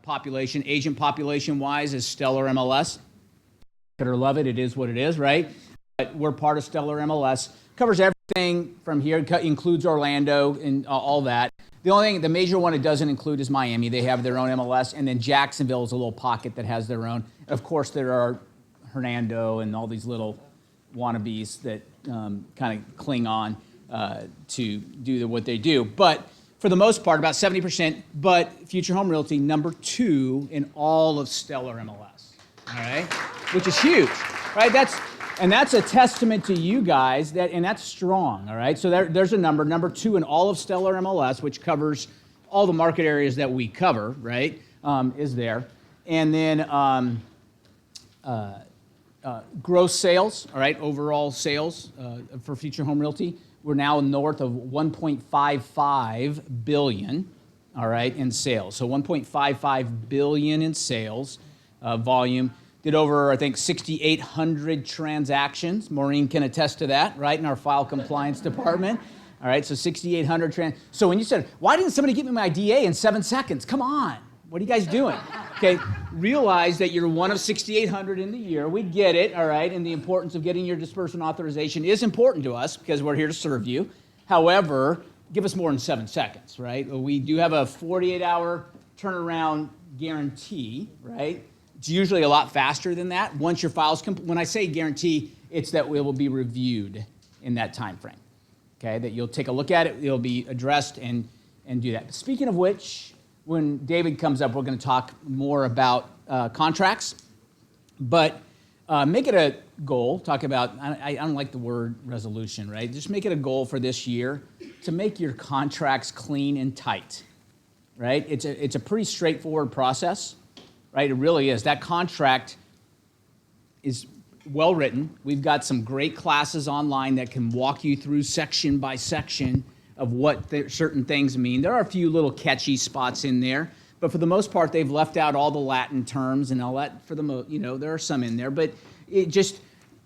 population, agent population-wise, is Stellar MLS. Like it or love it, it is what it is, right? But we're part of Stellar MLS. Covers everything from here, includes Orlando and all that. The only thing, the major one it doesn't include is Miami. They have their own MLS, and then Jacksonville is a little pocket that has their own. Of course, there are Hernando and all these little wannabes that kind of cling on to do what they do. But for the most part, about 70%, but Future Home Realty, number 2 in all of Stellar MLS, all right? Which is huge, right? That's a testament to you guys, and that's strong, all right? So there's a number 2 in all of Stellar MLS, which covers all the market areas that we cover, right, is there. And then gross sales, all right, overall sales for Future Home Realty, we're now north of 1.55 billion, all right, in sales. So 1.55 billion in sales volume. Did over, I think, 6,800 transactions. Maureen can attest to that, right, in our file compliance department. All right, so 6,800 So when you said, why didn't somebody give me my DA in 7 seconds? Come on. What are you guys doing? Okay, realize that you're one of 6,800 in the year. We get it, all right, and the importance of getting your disbursement authorization is important to us because we're here to serve you. However, give us more than 7 seconds, right? We do have a 48-hour turnaround guarantee, right? It's usually a lot faster than that. Once your file's when I say guarantee, it's that it will be reviewed in that time frame, okay? That you'll take a look at it, it'll be addressed and do that. Speaking of which, when David comes up, we're going to talk more about contracts, but make it a goal. Talk about, I don't like the word resolution, right? Just make it a goal for this year to make your contracts clean and tight, right? It's a pretty straightforward process, right? It really is. That contract is well written. We've got some great classes online that can walk you through section by section of what certain things mean. There are a few little catchy spots in there, but for the most part, they've left out all the Latin terms and all that. For the there are some in there, but it just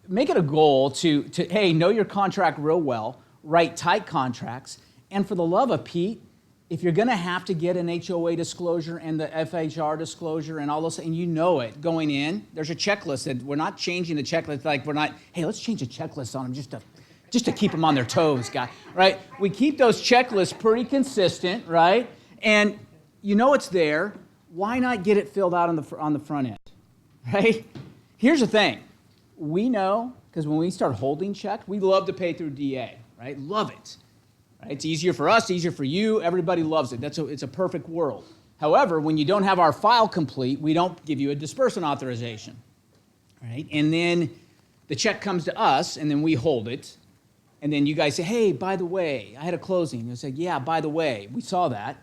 make it a goal to hey, know your contract real well, write tight contracts, and for the love of Pete, if you're going to have to get an HOA disclosure and the FHR disclosure and all those, and you know it going in, there's a checklist that we're not changing the checklist. Like we're not, hey, let's change the checklist on them just to keep them on their toes, guy, right? We keep those checklists pretty consistent, right? And you know it's there. Why not get it filled out on the front end, right? Here's the thing. We know, because when we start holding checks, we love to pay through DA, right? Love it. Right? It's easier for us, easier for you. Everybody loves it. It's a perfect world. However, when you don't have our file complete, we don't give you a disbursement authorization, right? And then the check comes to us, and then we hold it. And then you guys say, hey, by the way, I had a closing. You say, yeah, by the way, we saw that.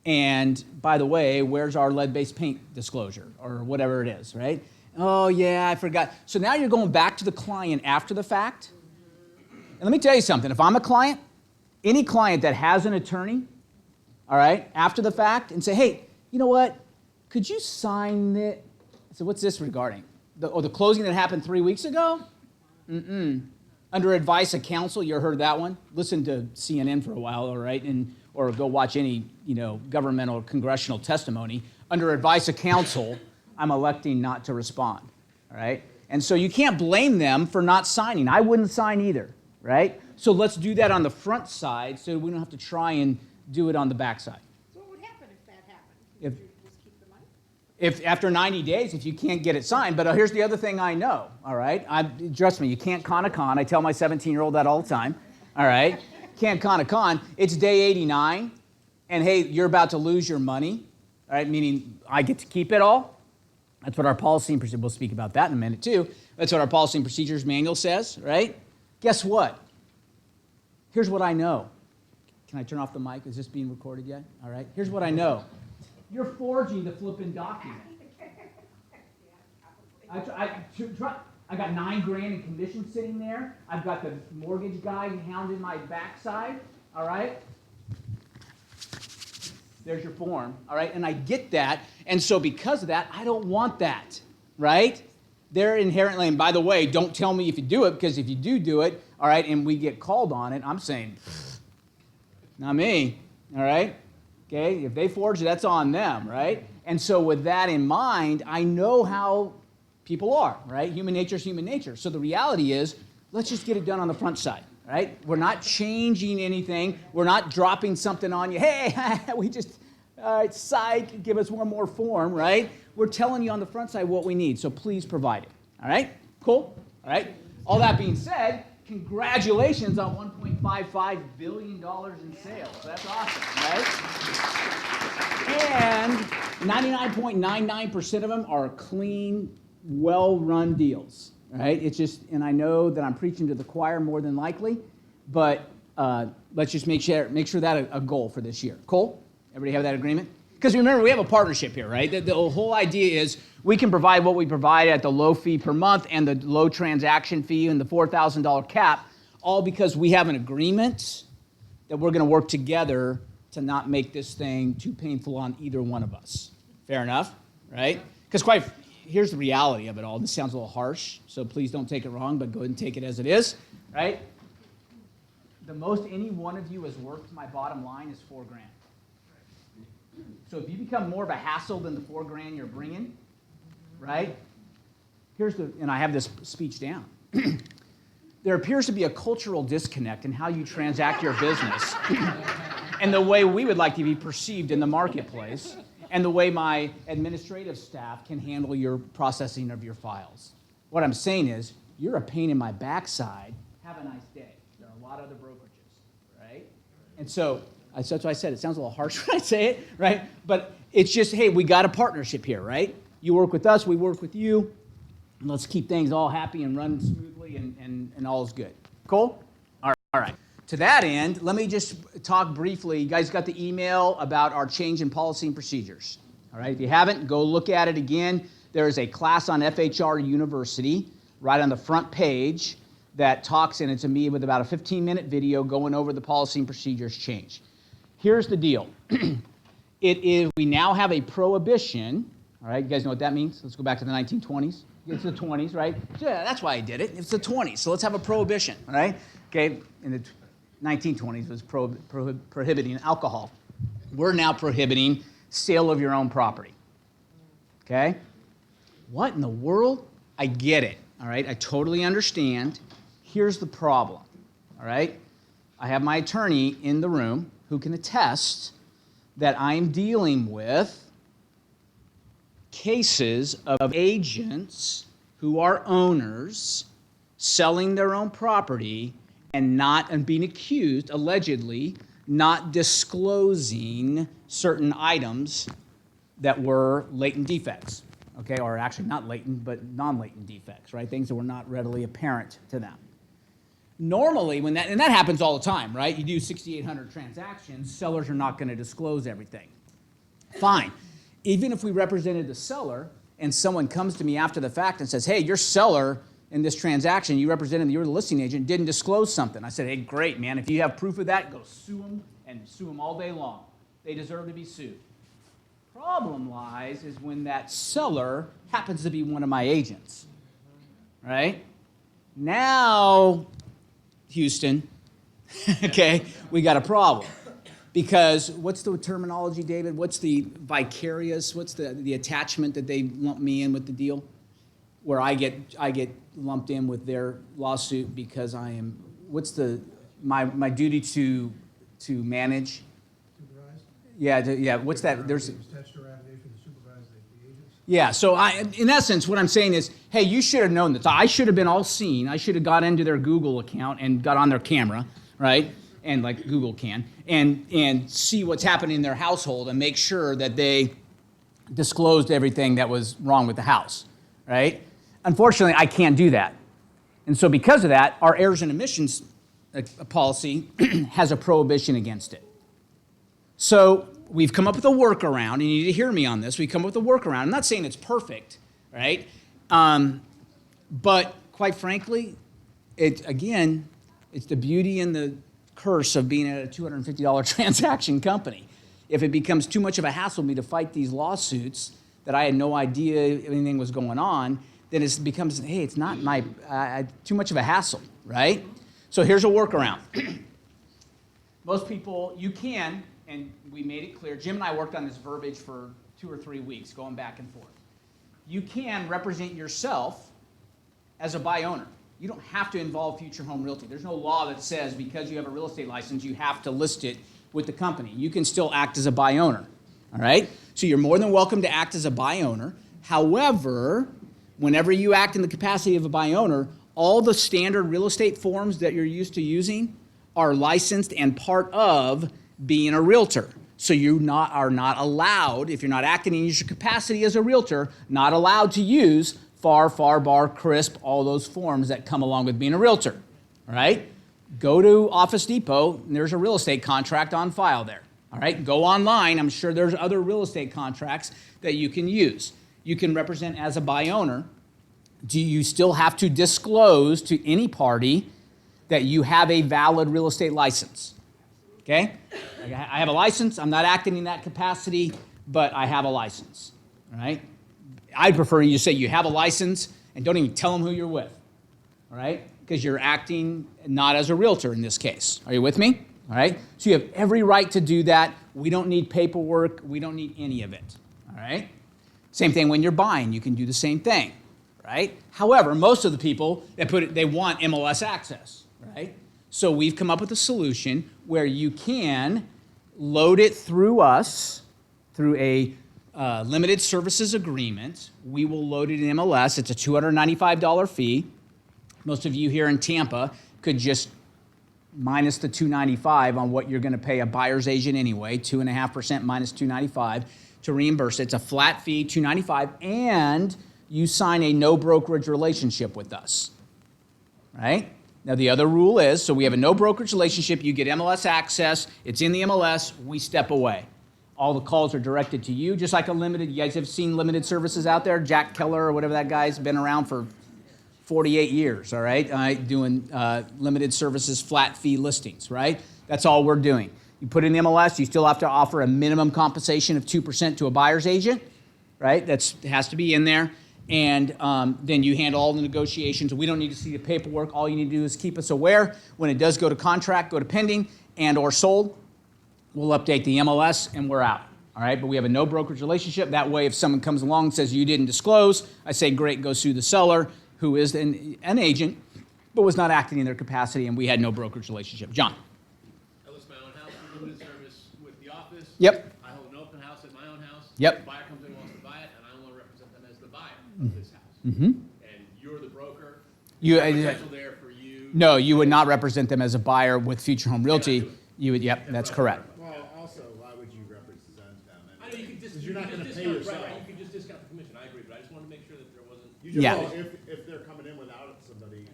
And by the way, where's our lead-based paint disclosure or whatever it is, right? Oh, yeah, I forgot. So now you're going back to the client after the fact. And let me tell you something. If I'm a client, any client that has an attorney, all right, after the fact and say, hey, you know what? Could you sign it? So what's this regarding? The closing that happened 3 weeks ago? Under advice of counsel, you heard that one? Listen to CNN for a while, all right, or go watch any governmental or congressional testimony. Under advice of counsel, I'm electing not to respond, all right? And so you can't blame them for not signing. I wouldn't sign either, right? So let's do that on the front side so we don't have to try and do it on the back side. So what would happen if that happened? If, Would you just keep the money? If after 90 days, if you can't get it signed, but here's the other thing I know, all right? Trust me, you can't con a con. I tell my 17-year-old that all the time, all right? Can't con a con. It's day 89, and hey, you're about to lose your money, all right? Meaning I get to keep it all. That's what our policy and procedure, we'll speak about that in a minute too. That's what our policy and procedures manual says, right? Guess what? Here's what I know. Can I turn off the mic? Is this being recorded yet? All right. Here's what I know. You're forging the flipping document. I got $9,000 in commission sitting there. I've got the mortgage guy hounding my backside. All right. There's your form. All right. And I get that. And so because of that, I don't want that. Right? They're inherently, and by the way, don't tell me if you do it, because if you do it, all right, and we get called on it, I'm saying, not me, all right? Okay, if they forge it, that's on them, right? And so with that in mind, I know how people are, right? Human nature is human nature. So the reality is, let's just get it done on the front side, right? We're not changing anything. We're not dropping something on you. Hey, we just, all right, psych, give us one more form, right? We're telling you on the front side what we need, so please provide it, all right? Cool, all right? All that being said, congratulations on $1.55 billion in sales. That's awesome, right? And 99.99% of them are clean, well-run deals, right? It's just, and I know that I'm preaching to the choir more than likely, but let's just make sure that a goal for this year. Cool? Everybody have that agreement? Because remember, we have a partnership here, right? The whole idea is we can provide what we provide at the low fee per month and the low transaction fee and the $4,000 cap, all because we have an agreement that we're going to work together to not make this thing too painful on either one of us. Fair enough, right? Because here's the reality of it all. This sounds a little harsh, so please don't take it wrong, but go ahead and take it as it is, right? The most any one of you has worked my bottom line is $4,000. So if you become more of a hassle than the $4,000 you're bringing, right? And I have this speech down. There appears to be a cultural disconnect in how you transact your business and the way we would like to be perceived in the marketplace and the way my administrative staff can handle your processing of your files. What I'm saying is, you're a pain in my backside. Have a nice day. There are a lot of other brokerages, right? And so, that's why I said it sounds a little harsh when I say it, right? But it's just, hey, we got a partnership here, right? You work with us, we work with you. Let's keep things all happy and run smoothly and all is good. Cool? All right. To that end, let me just talk briefly. You guys got the email about our change in policy and procedures. All right, if you haven't, go look at it again. There is a class on FHR University right on the front page that talks, and it's me with about a 15-minute video going over the policy and procedures change. Here's the deal. We now have a prohibition. All right, you guys know what that means? Let's go back to the 1920s. It's the 20s, right? Yeah, that's why I did it. It's the 20s, so let's have a prohibition, all right? Okay, in the 1920s was prohibiting alcohol. We're now prohibiting sale of your own property, okay? What in the world? I get it, all right? I totally understand. Here's the problem, all right? I have my attorney in the room who can attest that I'm dealing with cases of agents who are owners selling their own property and being accused, allegedly, not disclosing certain items that were latent defects, okay? Or actually not latent, but non-latent defects, right? Things that were not readily apparent to them. Normally, and that happens all the time, right? You do 6,800 transactions, sellers are not going to disclose everything. Fine. Even if we represented the seller and someone comes to me after the fact and says, hey, your seller in this transaction, you represented, you're the listing agent, didn't disclose something. I said, hey, great, man. If you have proof of that, go sue them and sue them all day long. They deserve to be sued. Problem lies is when that seller happens to be one of my agents, right? Now, Houston, okay, we got a problem. Because what's the terminology, David? What's the vicarious? What's the attachment that they lump me in with the deal? Where I get lumped in with their lawsuit because I am. What's my duty to manage? Supervise? Yeah. What's that? There's. Statutory obligation to supervise the agents. Yeah. So in essence, what I'm saying is, hey, you should have known this. I should have been all seen. I should have got into their Google account and got on their camera, right? And like Google can, and see what's happening in their household and make sure that they disclosed everything that was wrong with the house, right? Unfortunately, I can't do that. And so because of that, our errors and omissions policy has a prohibition against it. So we've come up with a workaround, and you need to hear me on this. We've come up with a workaround. I'm not saying it's perfect, right? But quite frankly, it's the beauty and the curse of being at a $250 transaction company. If it becomes too much of a hassle for me to fight these lawsuits that I had no idea anything was going on, then it becomes, hey, it's not too much of a hassle, right? So here's a workaround. Most people, you can, and we made it clear, Jim and I worked on this verbiage for 2 or 3 weeks, going back and forth. You can represent yourself as a buy owner. You don't have to involve Future Home Realty. There's no law that says because you have a real estate license, you have to list it with the company. You can still act as a buy owner, all right? So you're more than welcome to act as a buy owner. However, whenever you act in the capacity of a buy owner, all the standard real estate forms that you're used to using are licensed and part of being a realtor. So you are not allowed, if you're not acting in your capacity as a realtor, not allowed to use FAR, bar, CRISP, all those forms that come along with being a realtor, all right? Go to Office Depot, and there's a real estate contract on file there, all right? Go online, I'm sure there's other real estate contracts that you can use. You can represent as a buy owner. Do you still have to disclose to any party that you have a valid real estate license? Okay? I have a license, I'm not acting in that capacity, but I have a license, all right? I'd prefer you say you have a license and don't even tell them who you're with, all right? Because you're acting not as a realtor in this case. Are you with me? All right? So you have every right to do that. We don't need paperwork. We don't need any of it, all right? Same thing when you're buying. You can do the same thing, right? However, most of the people they want MLS access, right? So we've come up with a solution where you can load it through us, through a limited services agreement. We will load it in MLS. It's a $295 fee. Most of you here in Tampa could just minus the $295 on what you're going to pay a buyer's agent anyway, 2.5% minus $295 to reimburse it. It's a flat fee, $295, and you sign a no brokerage relationship with us, right? Now the other rule is, so we have a no brokerage relationship, you get MLS access, it's in the MLS, we step away. All the calls are directed to you, just like a limited, you guys have seen limited services out there, Jack Keller or whatever that guy's been around for 48 years, all right, doing limited services, flat fee listings, right? That's all we're doing. You put in the MLS, you still have to offer a minimum compensation of 2% to a buyer's agent, right? It has to be in there. And then you handle all the negotiations. We don't need to see the paperwork. All you need to do is keep us aware. When it does go to contract, go to pending and or sold, we'll update the MLS and we're out, all right? But we have a no brokerage relationship. That way, if someone comes along and says you didn't disclose, I say, great, go sue the seller, who is an agent, but was not acting in their capacity, and we had no brokerage relationship. John. I list my own house, limited service with the office. Yep. I hold an open house at my own house. Yep. The buyer comes in and wants to buy it, and I only represent them as the buyer of this house. Mm-hmm. And you're the broker. You, Potential there for you. no, you would not represent them as a buyer with Future Home Realty. You would, yep, that's correct. Well, also, why would you represent them? I know you could just, You're not could gonna just pay discount, yourself. right, you could just discount the commission. I agree, but I just wanted to make sure that there wasn't. Yeah. Well, if they're coming in without somebody,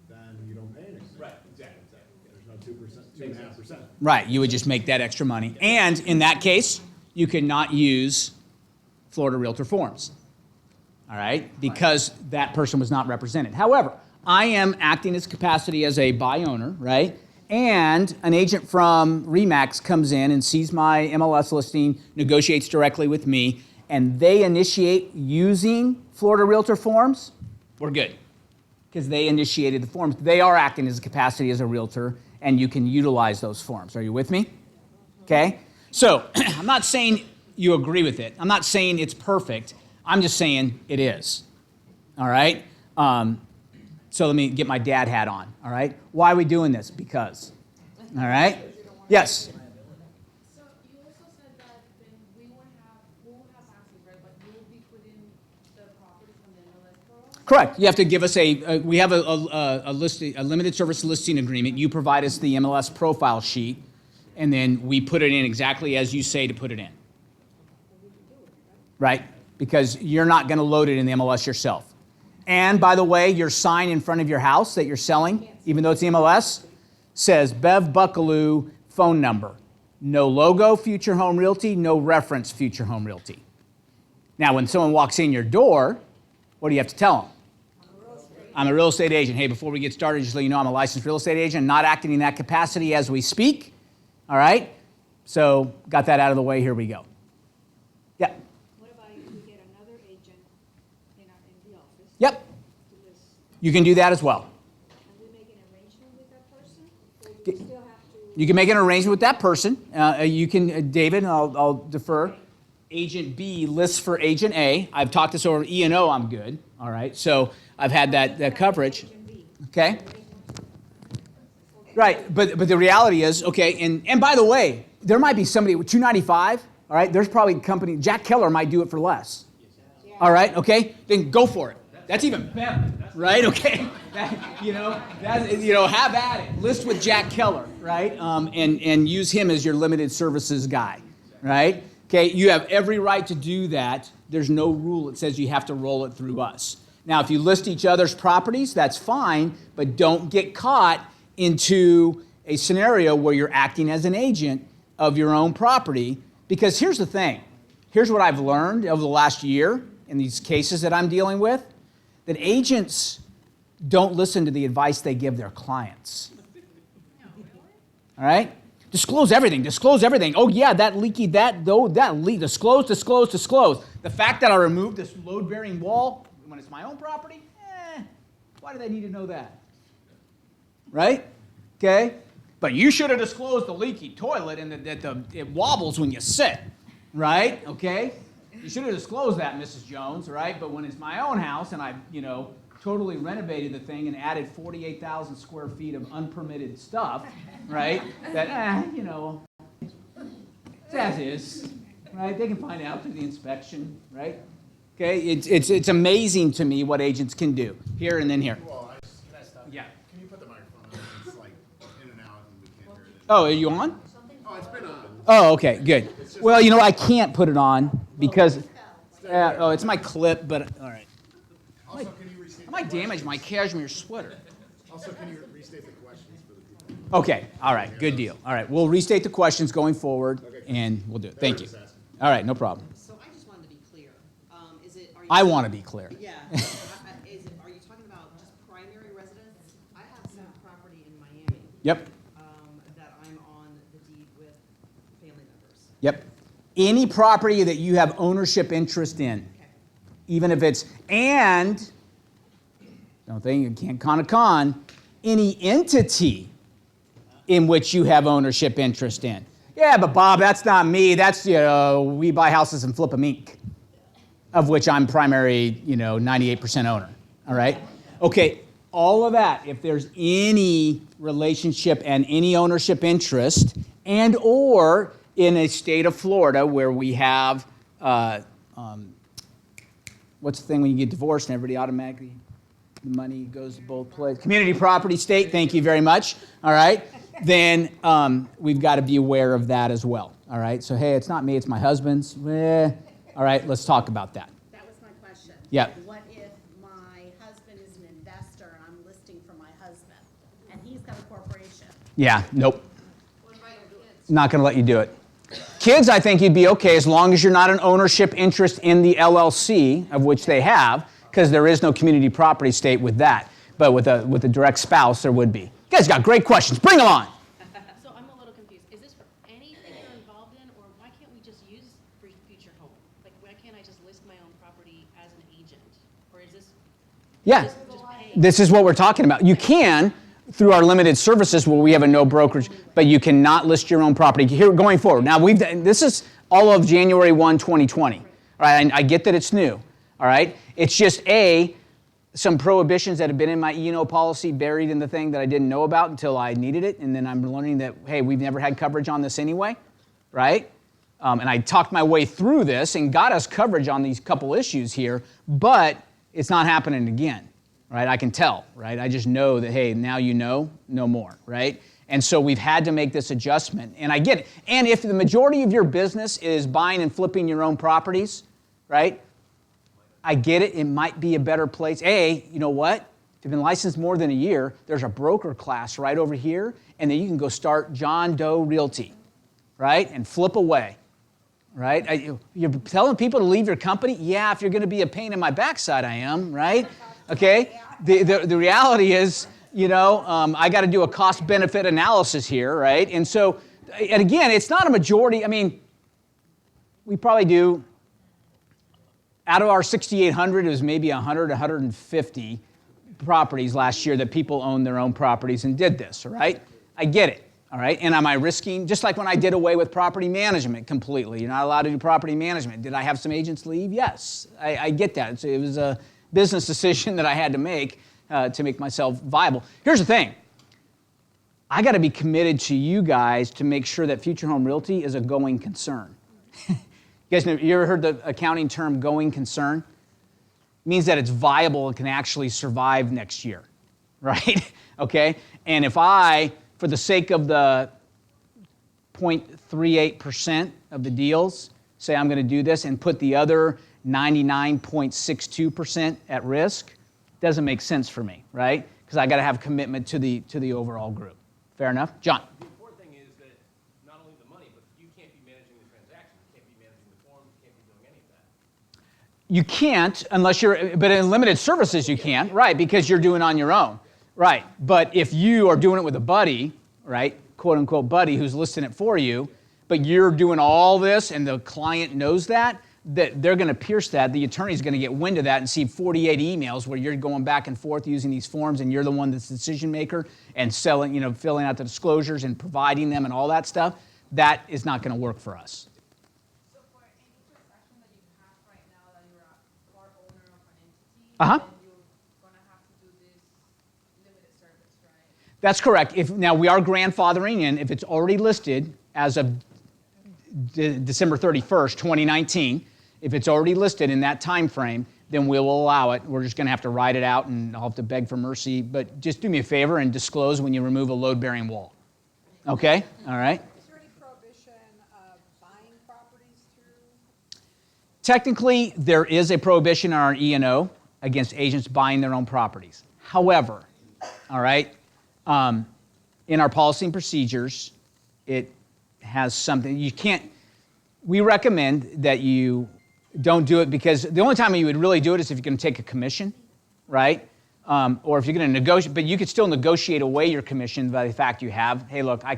then you don't pay anything. Right, exactly. There's no 2%, 2.5%. Right, you would just make that extra money. And in that case, you cannot use Florida Realtor forms, all right, because that person was not represented. However, I am acting as capacity as a buy owner, right? And an agent from RE/MAX comes in and sees my MLS listing, negotiates directly with me, and they initiate using Florida Realtor forms, we're good. Because they initiated the forms. They are acting as a capacity as a realtor, and you can utilize those forms. Are you with me? Okay? So, I'm not saying you agree with it. I'm not saying it's perfect. I'm just saying it is. All right? So let me get my dad hat on. All right? Why are we doing this? Because. All right? Yes? So you also said that then we won't have access, right? But you will be putting the properties on the MLS portal? Correct. You have to give us we have a listing, a limited service listing agreement. You provide us the MLS profile sheet, and then we put it in exactly as you say to put it in. Right? Because you're not going to load it in the MLS yourself. And by the way, your sign in front of your house that you're selling, even though it's the MLS, says Bev Buckaloo phone number. No logo, Future Home Realty, no reference, Future Home Realty. Now, when someone walks in your door, what do you have to tell them? I'm a real estate agent. Hey, before we get started, just let you know I'm a licensed real estate agent, not acting in that capacity as we speak. All right? So, got that out of the way. Here we go. Yeah. What about if we get another agent in the office? Yep. To list? You can do that as well. And we make an arrangement with that person? Or do we still have to? You can make an arrangement with that person. You can, David, I'll defer. Agent B lists for Agent A. I've talked this over E&O, I'm good. All right, so I've had that coverage. Okay? Right, but the reality is, okay, and by the way, there might be somebody with $295, all right? There's probably a company, Jack Keller might do it for less. All right, okay? Then go for it. That's even better, right? Okay, have at it. List with Jack Keller, right? And use him as your limited services guy, right? Okay, you have every right to do that. There's no rule that says you have to roll it through us. Now, if you list each other's properties, that's fine, but don't get caught into a scenario where you're acting as an agent of your own property. Because here's the thing. Here's what I've learned over the last year in these cases that I'm dealing with, that agents don't listen to the advice they give their clients. All right? Disclose everything. Disclose everything. Oh, yeah, that leaky, that leak. Disclose. The fact that I removed this load-bearing wall when it's my own property, why do they need to know that? Right? Okay? But you should have disclosed the leaky toilet and that it wobbles when you sit. Right? Okay? You should have disclosed that, Mrs. Jones, right? But when it's my own house and I, totally renovated the thing and added 48,000 square feet of unpermitted stuff, right? That, it's as is, right? They can find out through the inspection, right? Okay, it's amazing to me what agents can do here and then here. Well, Can I stop? Yeah. can you put the microphone on? It's like in and out and we can't hear it. Oh, are you on? Oh, it's been on. Oh, okay, good. Well, I can't put it on because, it's my clip, but all right. Also, can you restate I might damage my cashmere sweater. Also, can you restate the questions for the people? Okay, all right, good deal. All right, we'll restate the questions going forward, and we'll do it. Thank you. All right, no problem. So I just wanted to be clear. Are you? I want to be clear. Yeah. Are you talking about just primary residence? I have some property in Miami, Yep, that I'm on the deed with family members. yep. Any property that you have ownership interest in, Okay. even if it's, and, don't think you can't con, any entity in which you have ownership interest in. Yeah, but Bob, that's not me. That's, we buy houses and flip them Inc., of which I'm primary, 98% owner, all right? Okay, all of that, if there's any relationship and any ownership interest, and or in a state of Florida where we have, what's the thing when you get divorced and everybody automatically, the money goes to both places? Community property state, thank you very much, all right? Then we've got to be aware of that as well, all right? So, hey, it's not me, it's my husband's. All right, let's talk about that. That was my question. Yeah. What if my husband is an investor and I'm listing for my husband and he's got a corporation? Yeah, nope. Not going to let you do it. Kids, I think you'd be okay as long as you're not an ownership interest in the LLC, of which they have, because there is no community property state with that. But with a direct spouse, there would be. You guys got great questions. Bring them on. So I'm a little confused. Is this for anything you're involved in, or why can't we just use future home? Like, why can't I just list my own property as an agent? Or is this Yeah, just pay? this is what we're talking about. You can, through our limited services where we have a no brokerage, but you cannot list your own property here going forward. Now, this is all of January 1, 2020. All right, I get that it's new. All right, it's just some prohibitions that have been in my E&O policy buried in the thing that I didn't know about until I needed it, and then I'm learning that, hey, we've never had coverage on this anyway, right? And I talked my way through this and got us coverage on these couple issues here, but it's not happening again, right? I can tell, right? I just know that, hey, now you know, no more, right? And so we've had to make this adjustment, and I get it. And if the majority of your business is buying and flipping your own properties, right? I get it. It might be a better place. You know what? If you've been licensed more than a year, there's a broker class right over here, and then you can go start John Doe Realty, right? And flip away, right? You're telling people to leave your company? Yeah, if you're going to be a pain in my backside, I am, right? Okay? The reality is, I got to do a cost-benefit analysis here, right? And so, and again, it's not a majority. I mean, we probably do. Out of our 6,800, it was maybe 100, 150 properties last year that people owned their own properties and did this, all right? I get it. All right, and am I risking, just like when I did away with property management completely, you're not allowed to do property management. Did I have some agents leave? Yes, I get that. It was a business decision that I had to make myself viable. Here's the thing. I got to be committed to you guys to make sure that Future Home Realty is a going concern. You guys know, you ever heard the accounting term going concern? It means that it's viable and can actually survive next year, right? Okay, and if I, for the sake of the 0.38% of the deals, say I'm going to do this and put the other 99.62% at risk, doesn't make sense for me, right? Because I got to have commitment to the overall group. Fair enough? John? The important thing is that not only the money, but you can't be managing the transaction, you can't be managing the forms, you can't be doing any of that. You can't unless you're, but in limited services you can, right, because you're doing it on your own. Right, but if you are doing it with a buddy, right, quote unquote buddy who's listing it for you, but you're doing all this and the client knows that they're going to pierce that. The attorney's going to get wind of that and see 48 emails where you're going back and forth using these forms and you're the one that's the decision maker and selling, filling out the disclosures and providing them and all that stuff. That is not going to work for us. So for any transaction that you have right now that you're a part owner of an entity, Uh-huh. then you're going to have to do this limited service, right? That's correct. Now we are grandfathering in if it's already listed as of December 31st, 2019. If it's already listed in that time frame, then we'll allow it. We're just going to have to write it out, and I'll have to beg for mercy. But just do me a favor and disclose when you remove a load-bearing wall. Okay? All right? Is there any prohibition of buying properties through? Technically, there is a prohibition on our E&O against agents buying their own properties. However, all right, in our policy and procedures, it has something you can't. We recommend that you don't do it because the only time you would really do it is if you're going to take a commission, right? Or if you're going to negotiate, but you could still negotiate away your commission by the fact you have, hey, look, I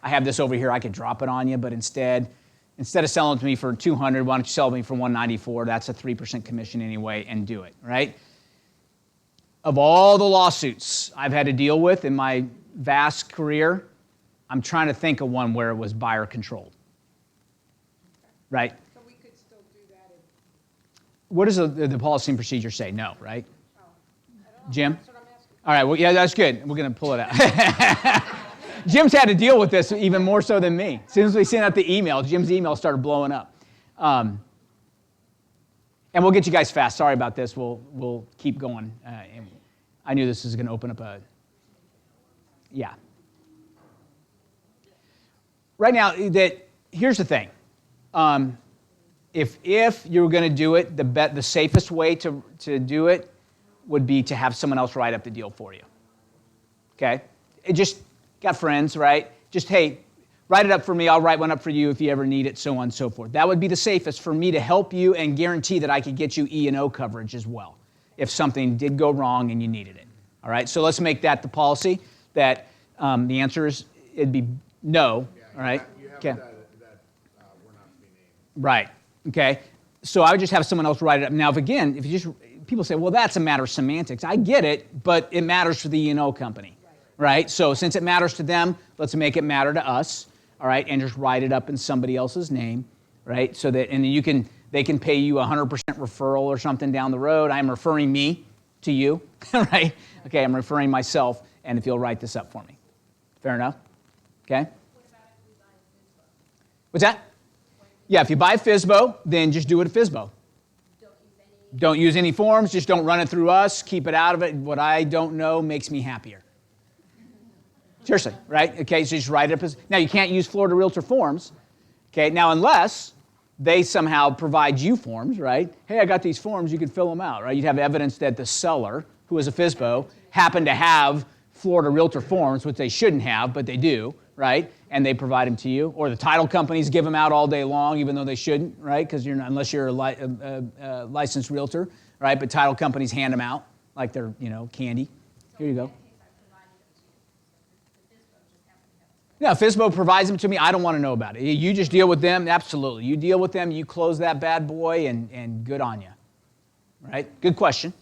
have this over here, I could drop it on you, but instead of selling it to me for $200, why don't you sell it to me for $194? That's a 3% commission anyway, and do it, right? Of all the lawsuits I've had to deal with in my vast career, I'm trying to think of one where it was buyer controlled, right? So we could still do that if, What does the policy and procedure say? No, right? I don't know. Jim? That's what I'm asking. All right, well, yeah, that's good. We're going to pull it out. Jim's had to deal with this even more so than me. As soon as we sent out the email, Jim's email started blowing up. And we'll get you guys fast. Sorry about this. We'll keep going. And I knew this was going to open up yeah. Right now, here's the thing. If you're going to do it, the safest way to do it would be to have someone else write up the deal for you. Okay? It just got friends, right? Just, hey, write it up for me. I'll write one up for you if you ever need it, so on and so forth. That would be the safest for me to help you and guarantee that I could get you E&O coverage as well if something did go wrong and you needed it. All right? So let's make that the policy that the answer is it'd be no. All right? You have Okay. that we're not to be named. Right. Okay. So I would just have someone else write it up. Now, if you just people say, well, that's a matter of semantics. I get it, but it matters for the E&O company, right? So since it matters to them, let's make it matter to us, all right? And just write it up in somebody else's name, right? So that and then they can pay you 100% referral or something down the road. I'm referring me to you, right? Okay, I'm referring myself, and if you'll write this up for me, fair enough? Okay. What's that? Yeah, if you buy FSBO, then just do it at FSBO. Don't use any forms, just don't run it through us, keep it out of it. What I don't know makes me happier. Seriously, right? Okay, so just write it up as, now you can't use Florida Realtor forms, okay? Now unless they somehow provide you forms, right? Hey, I got these forms, you can fill them out, right? You'd have evidence that the seller, who is a FSBO, happened to have Florida Realtor forms, which they shouldn't have, but they do, right? And they provide them to you. Or the title companies give them out all day long, even though they shouldn't, right? Because unless you're a licensed realtor, right? But title companies hand them out like they're, candy. Here you go. No, FSBO provides them to me. I don't want to know about it. You just deal with them. Absolutely. You deal with them. You close that bad boy, and good on you. Right? Good question.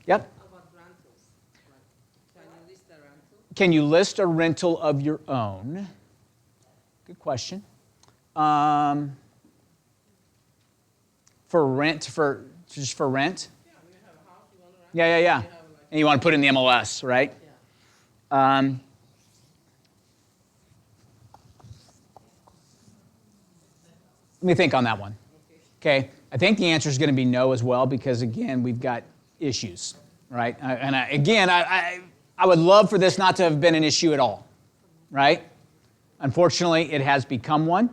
Yep. About rentals? Like, can you list the rental? can you list a rental of your own? Good question. For rent, just for rent? Yeah. And you want to put in the MLS, right? Let me think on that one. Okay. I think the answer is going to be no as well because, again, we've got issues, right? I would love for this not to have been an issue at all, right? Unfortunately, it has become one,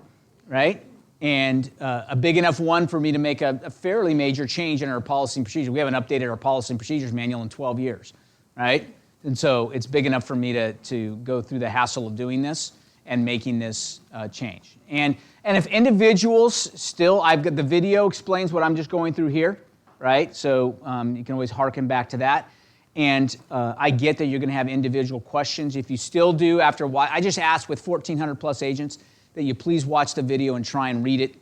right? And a big enough one for me to make a fairly major change in our policy and procedure. We haven't updated our policy and procedures manual in 12 years, right? And so it's big enough for me to go through the hassle of doing this and making this change. And if individuals still, I've got the video explains what I'm just going through here, right? So you can always hearken back to that. And I get that you're going to have individual questions. If you still do after a while, I just asked with 1,400 plus agents that you please watch the video and try and read it,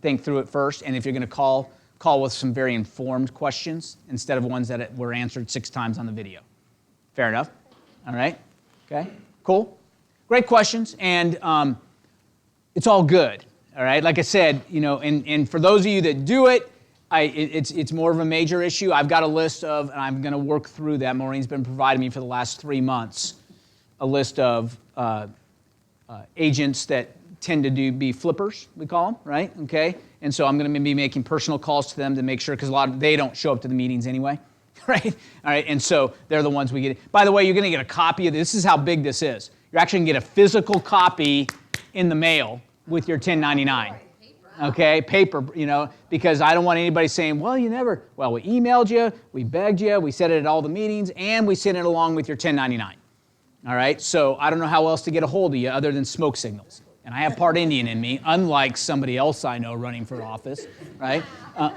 think through it first. And if you're going to call with some very informed questions instead of ones that were answered 6 times on the video. Fair enough? All right? Okay, cool. Great questions, and it's all good, all right? Like I said, and for those of you that do it, it's more of a major issue. I've got a list of, and I'm going to work through that. Maureen's been providing me for the last 3 months a list of agents that tend to be flippers, we call them, right? Okay, and so I'm going to be making personal calls to them to make sure, because they don't show up to the meetings anyway, right? All right, and so they're the ones we get. By the way, you're going to get a copy of this. This is how big this is. You're actually going to get a physical copy in the mail with your 1099. Okay, paper, because I don't want anybody saying, well, we emailed you, we begged you, we said it at all the meetings, and we sent it along with your 1099. All right, so I don't know how else to get a hold of you other than smoke signals. And I have part Indian in me, unlike somebody else I know running for office, right? All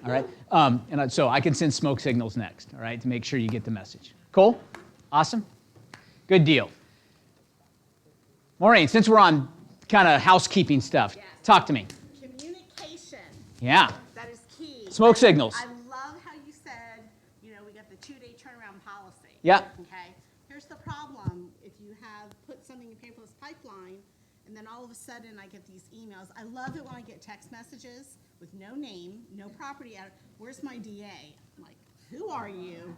right, and so I can send smoke signals next, all right, to make sure you get the message. Cool? Awesome? Good deal. Maureen, since we're on kind of housekeeping stuff, talk to me. Communication. Yeah. That is key. Smoke signals. I love how you said, we got the 2-day turnaround policy. Yeah. Okay. Here's the problem. If you have put something in paperless pipeline, and then all of a sudden I get these emails. I love it when I get text messages with no name, no property address. Where's my DA? I'm like, who are you?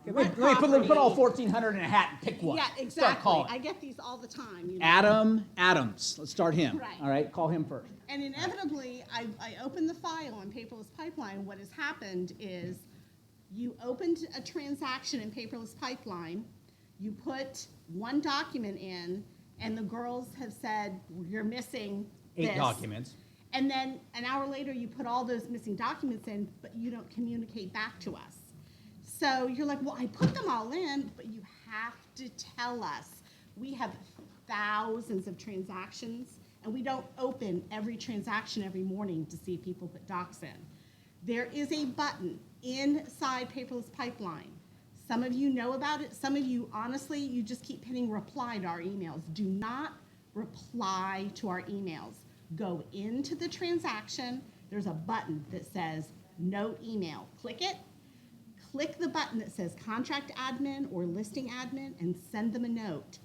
Let me put all 1,400 in a hat and pick one. Yeah, Start exactly. calling. I get these all the time. Adam Adams. Let's start him. Right. All right, call him first. And inevitably, I open the file in paperless pipeline. What has happened is you opened a transaction in paperless pipeline, you put one document in, and the girls have said, you're missing 8 this. documents. And then an hour later, you put all those missing documents in, but you don't communicate back to us. So you're like, well, I put them all in, but you have to tell us. We have thousands of transactions, and we don't open every transaction every morning to see if people put docs in. There is a button inside paperless pipeline. Some of you know about it. Some of you, honestly, you just keep hitting reply to our emails. Do not reply to our emails. Go into the transaction. There's a button that says no email. Click it. Click the button that says contract admin or listing admin and send them a note.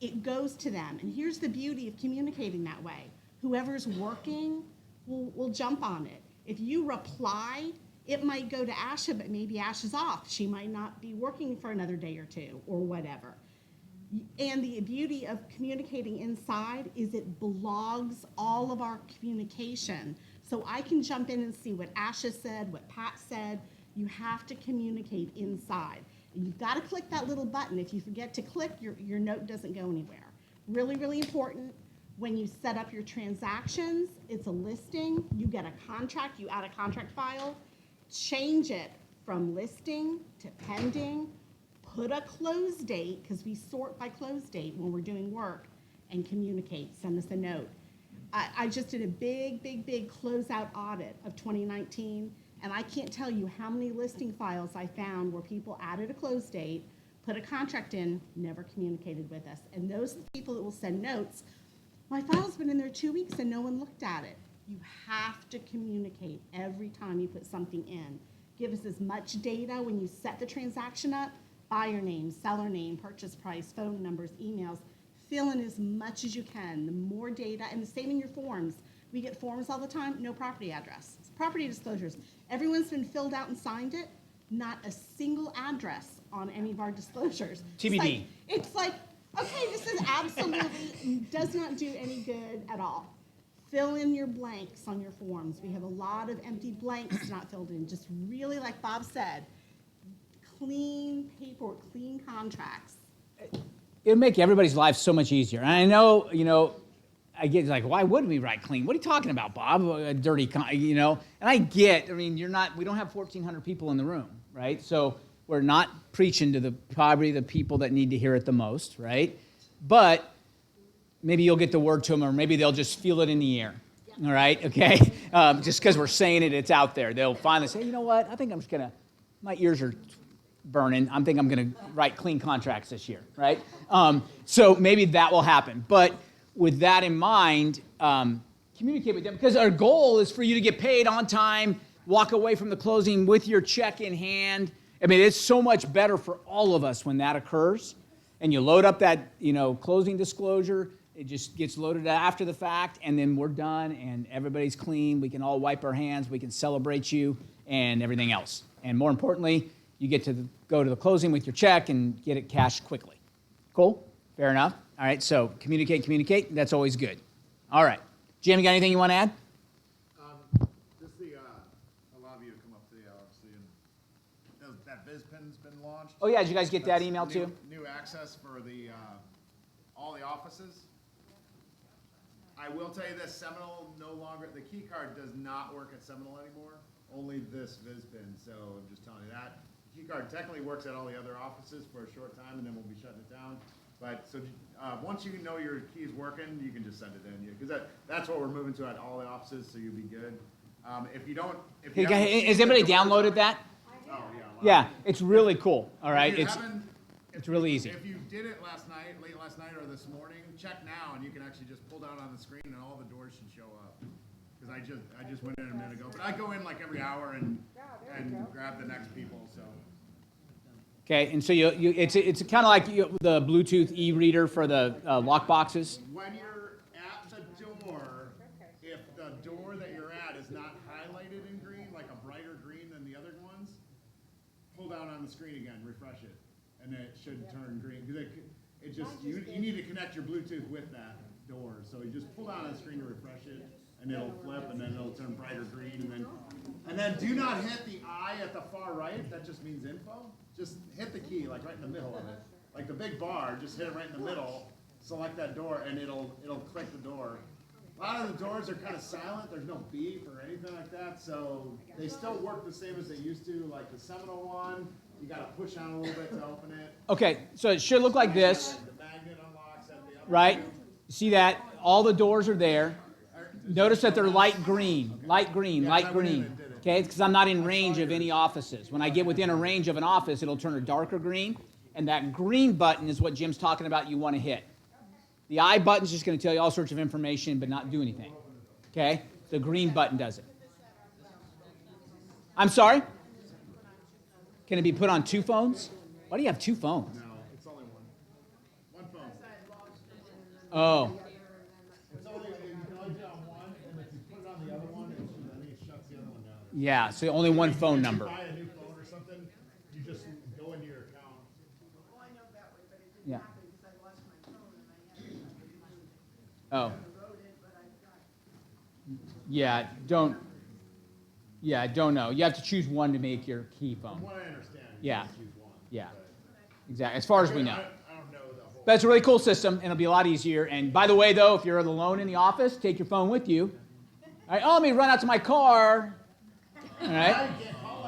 It goes to them. And here's the beauty of communicating that way. Whoever's working will jump on it. If you reply, it might go to Asha, but maybe Ash is off. She might not be working for another day or two or whatever. And the beauty of communicating inside is it blogs all of our communication. So I can jump in and see what Asha said, what Pat said. You have to communicate inside. And you've got to click that little button. If you forget to click, your note doesn't go anywhere. Really, really important. When you set up your transactions, it's a listing. You get a contract, you add a contract file, change it from listing to pending, put a close date, because we sort by close date when we're doing work, and communicate, send us a note. I just did a big closeout audit of 2019, and I can't tell you how many listing files I found where people added a close date, put a contract in, never communicated with us. And those people that will send notes, my file's been in there 2 weeks and no one looked at it. You have to communicate every time you put something in. Give us as much data when you set the transaction up buyer name, seller name, purchase price, phone numbers, emails. Fill in as much as you can. The more data, and the same in your forms. We get forms all the time, no property address. Property disclosures. Everyone's been filled out and signed it, not a single address on any of our disclosures. TBD. It's like, okay, this is absolutely, does not do any good at all. Fill in your blanks on your forms. We have a lot of empty blanks not filled in. Just really, like Bob said, clean paperwork, clean contracts. It'll make everybody's life so much easier. And I know, I get like, why wouldn't we write clean? What are you talking about, Bob? A dirty, And I get, we don't have 1,400 people in the room, right? So we're not preaching to probably the people that need to hear it the most, right? But maybe you'll get the word to them, or maybe they'll just feel it in the air, all right? Okay? Just because we're saying it, it's out there. They'll finally say, you know what? I think I'm just going to, my ears are burning. I think I'm going to write clean contracts this year, right? So maybe that will happen. But with that in mind, communicate with them, because our goal is for you to get paid on time, walk away from the closing with your check in hand. It's so much better for all of us when that occurs. And you load up that, closing disclosure. It just gets loaded after the fact, and then we're done, and everybody's clean. We can all wipe our hands. We can celebrate you and everything else. And more importantly, you get to go to the closing with your check and get it cashed quickly. Cool? Fair enough? All right, so communicate. That's always good. All right. Jim, you got anything you want to add? Just allow you to come up to the, obviously, and that BizPin's been launched. Oh, yeah, did you guys get that That's email too? New access for all the offices. I will tell you this, Seminole the key card does not work at Seminole anymore, only this BizPin, so I'm just telling you that. The key card technically works at all the other offices for a short time, and then we'll be shutting it down. But, so, once you know your key is working, you can just send it in, because that's what we're moving to at all the offices, so you'll be good. If you don't, if you haven't seen Has the anybody doors- downloaded that? Oh, yeah. a lot. Yeah, it's really cool, all right? If you It's haven't- it's really easy. If you did it late last night or this morning, check now, and you can actually just pull down on the screen, and all the doors should show up. Because I just went in a minute ago, but I go in like every hour and grab the next people. So. Okay, and so it's kind of like the Bluetooth e-reader for the lock boxes. When you're at the door, if the door that you're at is not highlighted in green, like a brighter green than the other ones, pull down on the screen again, refresh it, and it should turn green. Because it just you need to connect your Bluetooth with that door. So you just pull down on the screen to refresh it, and it'll flip, and then it'll turn brighter green, and then do not hit the I at the far right. That just means info. Just hit the key, like right in the middle of it. Like the big bar, just hit it right in the middle, select that door, and it'll click the door. A lot of the doors are kind of silent. There's no beep or anything like that, so they still work the same as they used to. Like the Seminole one, you got to push on a little bit to open it. Okay, so it should look like this, The magnet unlocks at the other right? See that? All the doors are there. Notice that they're light green, light green, Yes, light I went in green. and did it. Okay, because I'm not in range of any offices. When I get within a range of an office, it'll turn a darker green, and that green button is what Jim's talking about you want to hit. The I button's just going to tell you all sorts of information but not do anything. Okay? The green button does it. I'm sorry? Can it be put on two phones? Why do you have two phones? No, it's only one. One phone. Oh, It's only, you can only do it on one, and if you put it on the other one, I think it shuts the other one down. yeah, so only one phone If number. you buy a new phone or something, you just go into your account. Well, I know that way, but it didn't Yeah. happen because I lost my phone and I had to Oh, wrote it, but I got. yeah, don't know. You have to choose one to make your key phone. From what I understand, you Yeah. can choose one. Yeah, but- exactly, as far as we know. I don't know the whole. But it's a really cool system, and it'll be a lot easier. And by the way, though, if you're alone in the office, take your phone with you. All right, oh, let me run out to my car. All right.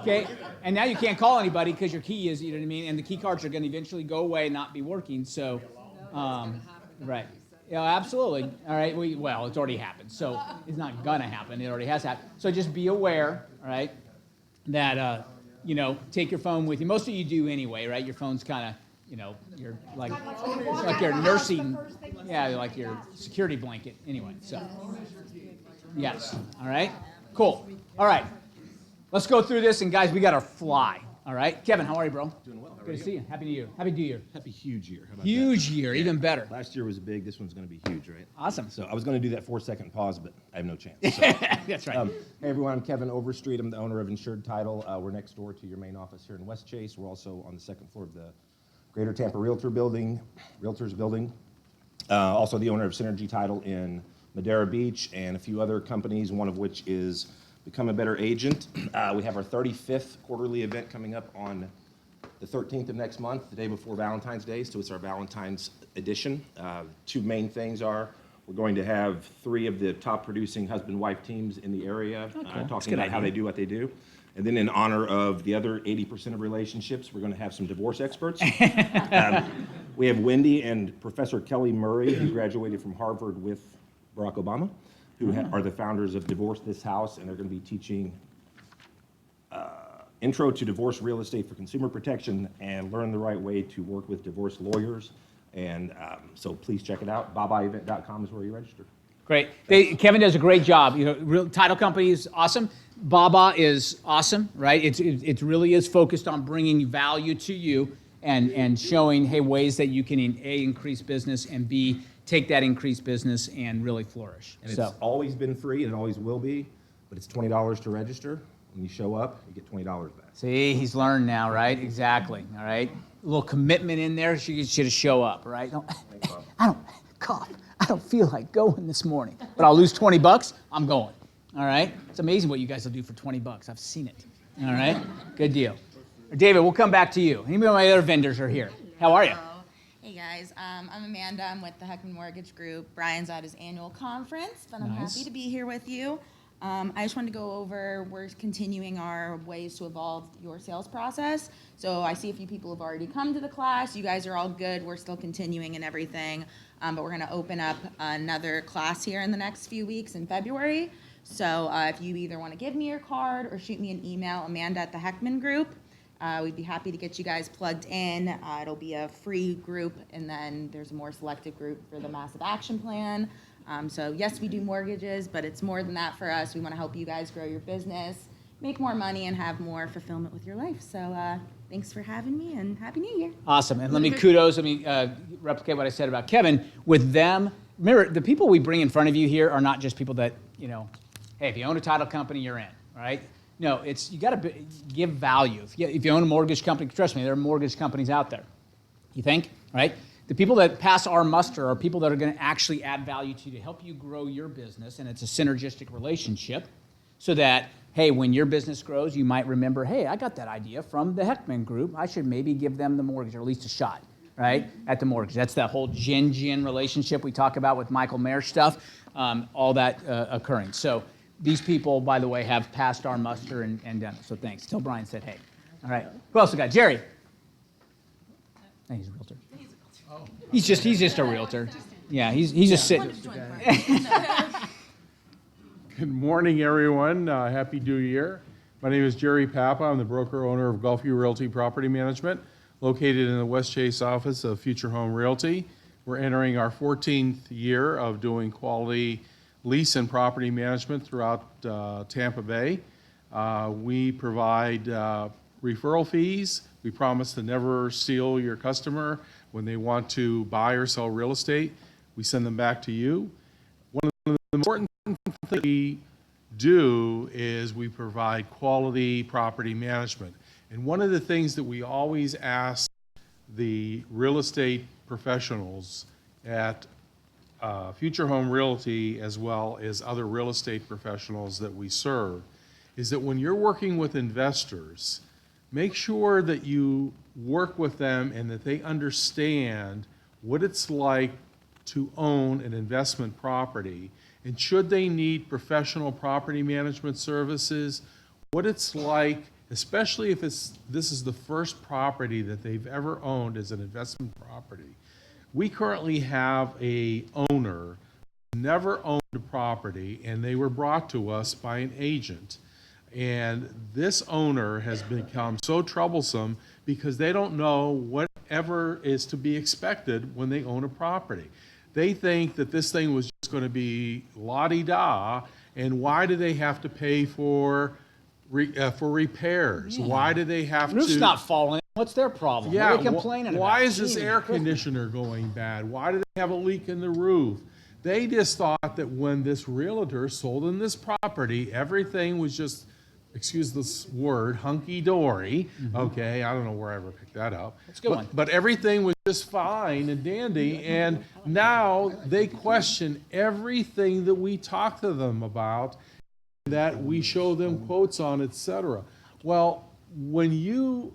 Okay, and now you can't call anybody because your key is, you know what I mean? And the key cards are going to eventually go away and not be working. So, right. Yeah, absolutely. All right. Well, it's already happened. So it's not going to happen. It already has happened. So just be aware, all right, that, take your phone with you. Most of you do anyway, right? Your phone's kind of, you're like your nursing, yeah, like your security blanket anyway. So, yes. All right. Cool. All right. Let's go through this. And guys, we got to fly. All right, Kevin, how are you, bro? Doing well. How are Good you? to see you. Happy New Year. Happy New Year. Happy huge year. How about Huge that? year, even better. Last year was big. This one's going to be huge, right? Awesome. So I was going to do that 4-second pause, but I have no chance. So, That's right. hey everyone, I'm Kevin Overstreet. I'm the owner of Insured Title. We're next door to your main office here in West Chase. We're also on the second floor of the Greater Tampa Realtors building. Also the owner of Synergy Title in Madera Beach and a few other companies, one of which is Become a Better Agent. We have our 35th quarterly event coming up on the 13th of next month, the day before Valentine's Day, so it's our Valentine's edition. Two main things are, we're going to have 3 of the top producing husband-wife teams in the area talking about how they do what they do. And then in honor of the other 80% of relationships, we're going to have some divorce experts. We have Wendy and Professor Kelly Murray, who graduated from Harvard with Barack Obama, who are the founders of Divorce This House, and they're going to be teaching Intro to Divorce Real Estate for Consumer Protection and learn the right way to work with divorce lawyers. And so please check it out. babaevent.com is where you register. Great. Kevin does a great job. You know, real title company is awesome. Baba is awesome, right? It really is focused on bringing value to you and showing, hey, ways that you can A, increase business, and B, take that increased business and really flourish. And it's always been free and it always will be, but it's $20 to register. When you show up, you get $20 back. See, he's learned now, right? Exactly, all right? A little commitment in there, you should show up, right? I don't feel like going this morning, but I'll lose 20 bucks, I'm going, all right? It's amazing what you guys will do for 20 bucks. I've seen it, all right? Good deal. David, we'll come back to you. Any of my other vendors are here. How are you? Hello. Hey guys, I'm Amanda. I'm with the Heckman Mortgage Group. Brian's at his annual conference, but I'm happy to be here with you. I just wanted to go over, we're continuing our ways to evolve your sales process. So I see a few people have already come to the class. You guys are all good. We're still continuing and everything. But we're going to open up another class here in the next few weeks in February. So if you either want to give me your card or shoot me an email, Amanda at the Heckman Group. We'd be happy to get you guys plugged in. It'll be a free group, and then there's a more selected group for the Massive Action Plan. So yes, we do mortgages, but it's more than that for us. We want to help you guys grow your business, make more money, and have more fulfillment with your life. So thanks for having me, and Happy New Year. Awesome. And let me replicate what I said about Kevin. With them, remember, the people we bring in front of you here are not just people that, you know, hey, if you own a title company, you're in, right? No, you got to give value. If you own a mortgage company, trust me, there are mortgage companies out there. You think, right? The people that pass our muster are people that are going to actually add value to you to help you grow your business, and it's a synergistic relationship so that, hey, when your business grows, you might remember, hey, I got that idea from the Heckman Group. I should maybe give them the mortgage, or at least a shot, right, at the mortgage. That's that whole gin relationship we talk about with Michael Mayer stuff, all that occurring. So these people, by the way, have passed our muster and done it. So thanks. Till Brian said, hey. All right. Who else we got? Jerry. He's a realtor. He's just a realtor. Yeah, he's just sitting. Good morning, everyone. Happy New Year. My name is Jerry Papa. I'm the broker-owner of Gulfview Realty Property Management, located in the West Chase office of Future Home Realty. We're entering our 14th year of doing quality lease and property management throughout Tampa Bay. We provide referral fees. We promise to never steal your customer when they want to buy or sell real estate. We send them back to you. One of the important things we do is we provide quality property management. And one of the things that we always ask the real estate professionals at Future Home Realty, as well as other real estate professionals that we serve, is that when you're working with investors, make sure that you work with them and that they understand what it's like to own an investment property, and should they need professional property management services, what it's like, especially if this is the first property that they've ever owned as an investment property. We currently have a owner who never owned a property, and they were brought to us by an agent. And this owner has become so troublesome because they don't know whatever is to be expected when they own a property. They think that this thing was just going to be la-di-da, and why do they have to pay for for repairs? Why do they have to? Roof's not falling. What's their problem? Yeah, what are they complaining about? why is this Gee, air conditioner going bad? Why do they have a leak in the roof? They just thought that when this realtor sold them this property, everything was just, excuse this word, hunky-dory. Okay, I don't know where I ever picked that up. That's a good one. But everything was just fine and dandy, and now they question everything that we talk to them about, that we show them quotes on, etc. Well, when you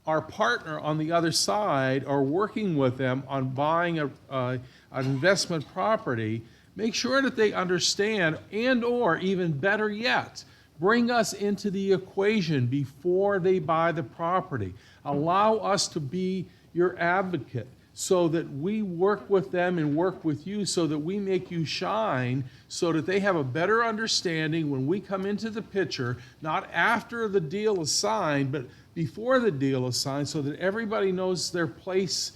our partner on the other side are working with them on buying an investment property, make sure that they understand, and or even better yet, bring us into the equation before they buy the property. Allow us to be your advocate so that we work with them and work with you so that we make you shine, so that they have a better understanding when we come into the picture, not after the deal is signed, but before the deal is signed, so that everybody knows their place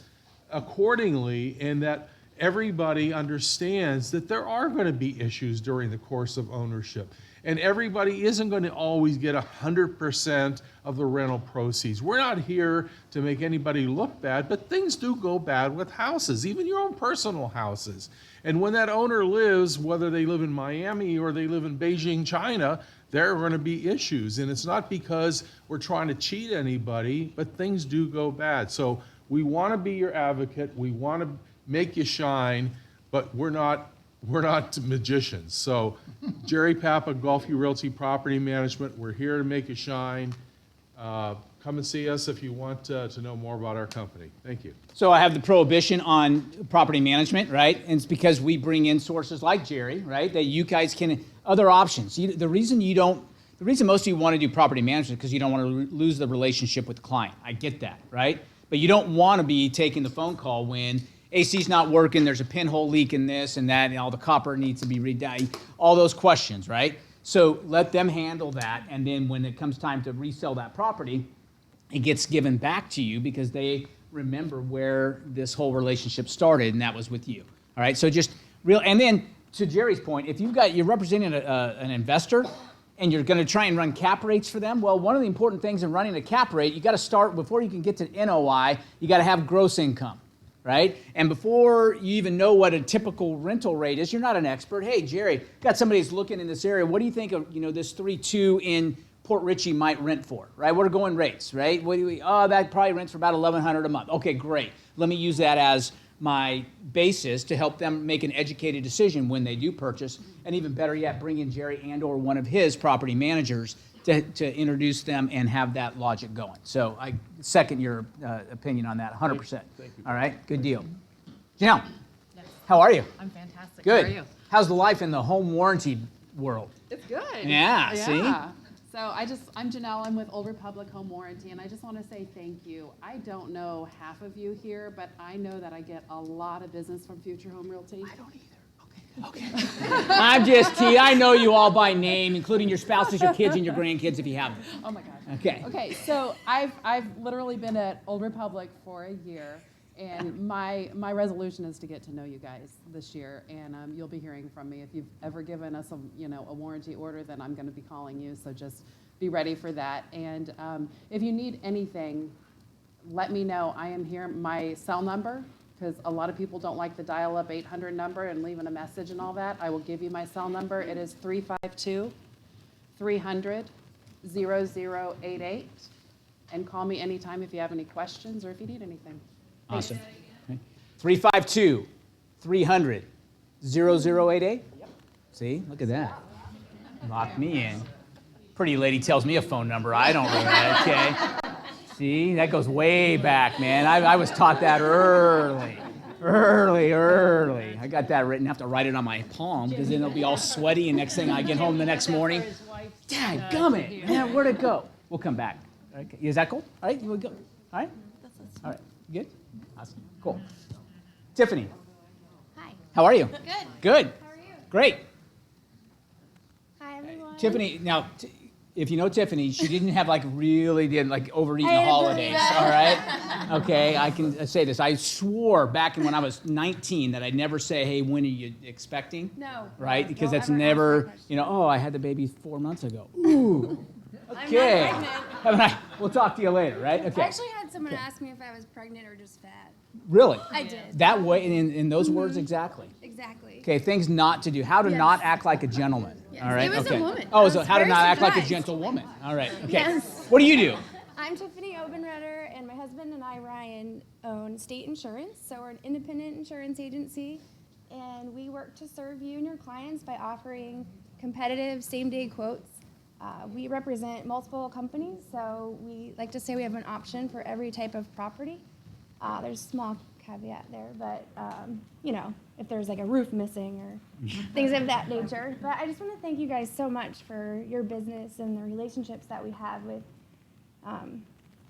accordingly, and that everybody understands that there are going to be issues during the course of ownership. And everybody isn't going to always get 100% of the rental proceeds. We're not here to make anybody look bad, but things do go bad with houses, even your own personal houses. And when that owner lives, whether they live in Miami or they live in Beijing, China, there are going to be issues. And it's not because we're trying to cheat anybody, but things do go bad. So we want to be your advocate. We want to make you shine, but we're not magicians. So Jerry Papa, Gulfview Realty Property Management, we're here to make you shine. Come and see us if you want to know more about our company. Thank you. So I have the prohibition on property management, right? And it's because we bring in sources like Jerry, right? That you guys can, other options. The reason most of you want to do property management is because you don't want to lose the relationship with the client. I get that, right? But you don't want to be taking the phone call when AC's not working, there's a pinhole leak in this and that, and all the copper needs to be redone, all those questions, right? So let them handle that, and then when it comes time to resell that property, it gets given back to you because they remember where this whole relationship started, and that was with you. All right, so just real, and then to Jerry's point, if you're representing an investor and you're going to try and run cap rates for them, well, one of the important things in running a cap rate, you got to start, before you can get to NOI, you got to have gross income. Right? And before you even know what a typical rental rate is, you're not an expert. Hey, Jerry, got somebody who's looking in this area. What do you think of, this 3.2 in Port Richey might rent for, right? What are going rates, right? That probably rents for about $1,100 a month. Okay, great. Let me use that as my basis to help them make an educated decision when they do purchase, and even better yet, bring in Jerry and or one of his property managers to introduce them and have that logic going. So I second your opinion on that 100%. Thank you. All right, good deal. Janelle, how are you? I'm fantastic. Good. How are you? How's the life in the home warranty world? It's good. Yeah, see? So I'm Janelle, I'm with Old Republic Home Warranty, and I just want to say thank you. I don't know half of you here, but I know that I get a lot of business from Future Home Realty. I don't either. Okay. I'm just T. I know you all by name, including your spouses, your kids, and your grandkids if you have them. Oh my gosh. Okay. Okay, so I've literally been at Old Republic for a year, and my resolution is to get to know you guys this year, and you'll be hearing from me. If you've ever given us a warranty order, then I'm going to be calling you, so just be ready for that. And if you need anything, let me know. I am here. My cell number, because a lot of people don't like the dial-up 800 number and leaving a message and all that. I will give you my cell number. It is 352-300-0088. And call me anytime if you have any questions or if you need anything. Thanks. Awesome. Okay. 352-300-0088? Yep. See, look at that. Lock me in. Pretty lady tells me a phone number. I don't really, okay. See, that goes way back, man. I was taught that early. I got that written. I have to write it on my palm because then it'll be all sweaty, and next thing I get home the next morning, dad gummit, man, where'd it go? We'll come back. Okay. Is that cool? All right, you will go. All right? All right, you good? Awesome, cool. Tiffany. Hi. How are you? Good. Good. How are you? Great. Hi, everyone. Tiffany, now, if you know Tiffany, she didn't have overeat the holidays, all right? Okay, I can say this. I swore back when I was 19 that I'd never say, hey, when are you expecting? No. Right? Because Don't that's ever never, ask that question. I had the baby 4 months ago. Ooh. Okay. pregnant. Have a nice- We'll talk to you later, right? I Okay. actually had someone ask me if I was pregnant or just fat. Really? I did. That way, in those words, exactly. Exactly. Okay, things not to do. How to Yes. not act like a gentleman. Yes. All right. It was a okay. woman. Oh, I so was how to very not act like a surprised. gentlewoman. All right. Okay. Yes. What do you do? I'm Tiffany Obenrudder, and my husband and I, Ryan, own State Insurance. So we're an independent insurance agency, and we work to serve you and your clients by offering competitive same-day quotes. We represent multiple companies, so we like to say we have an option for every type of property. There's a small caveat there, but if there's like a roof missing or things of that nature. But I just want to thank you guys so much for your business and the relationships that we have with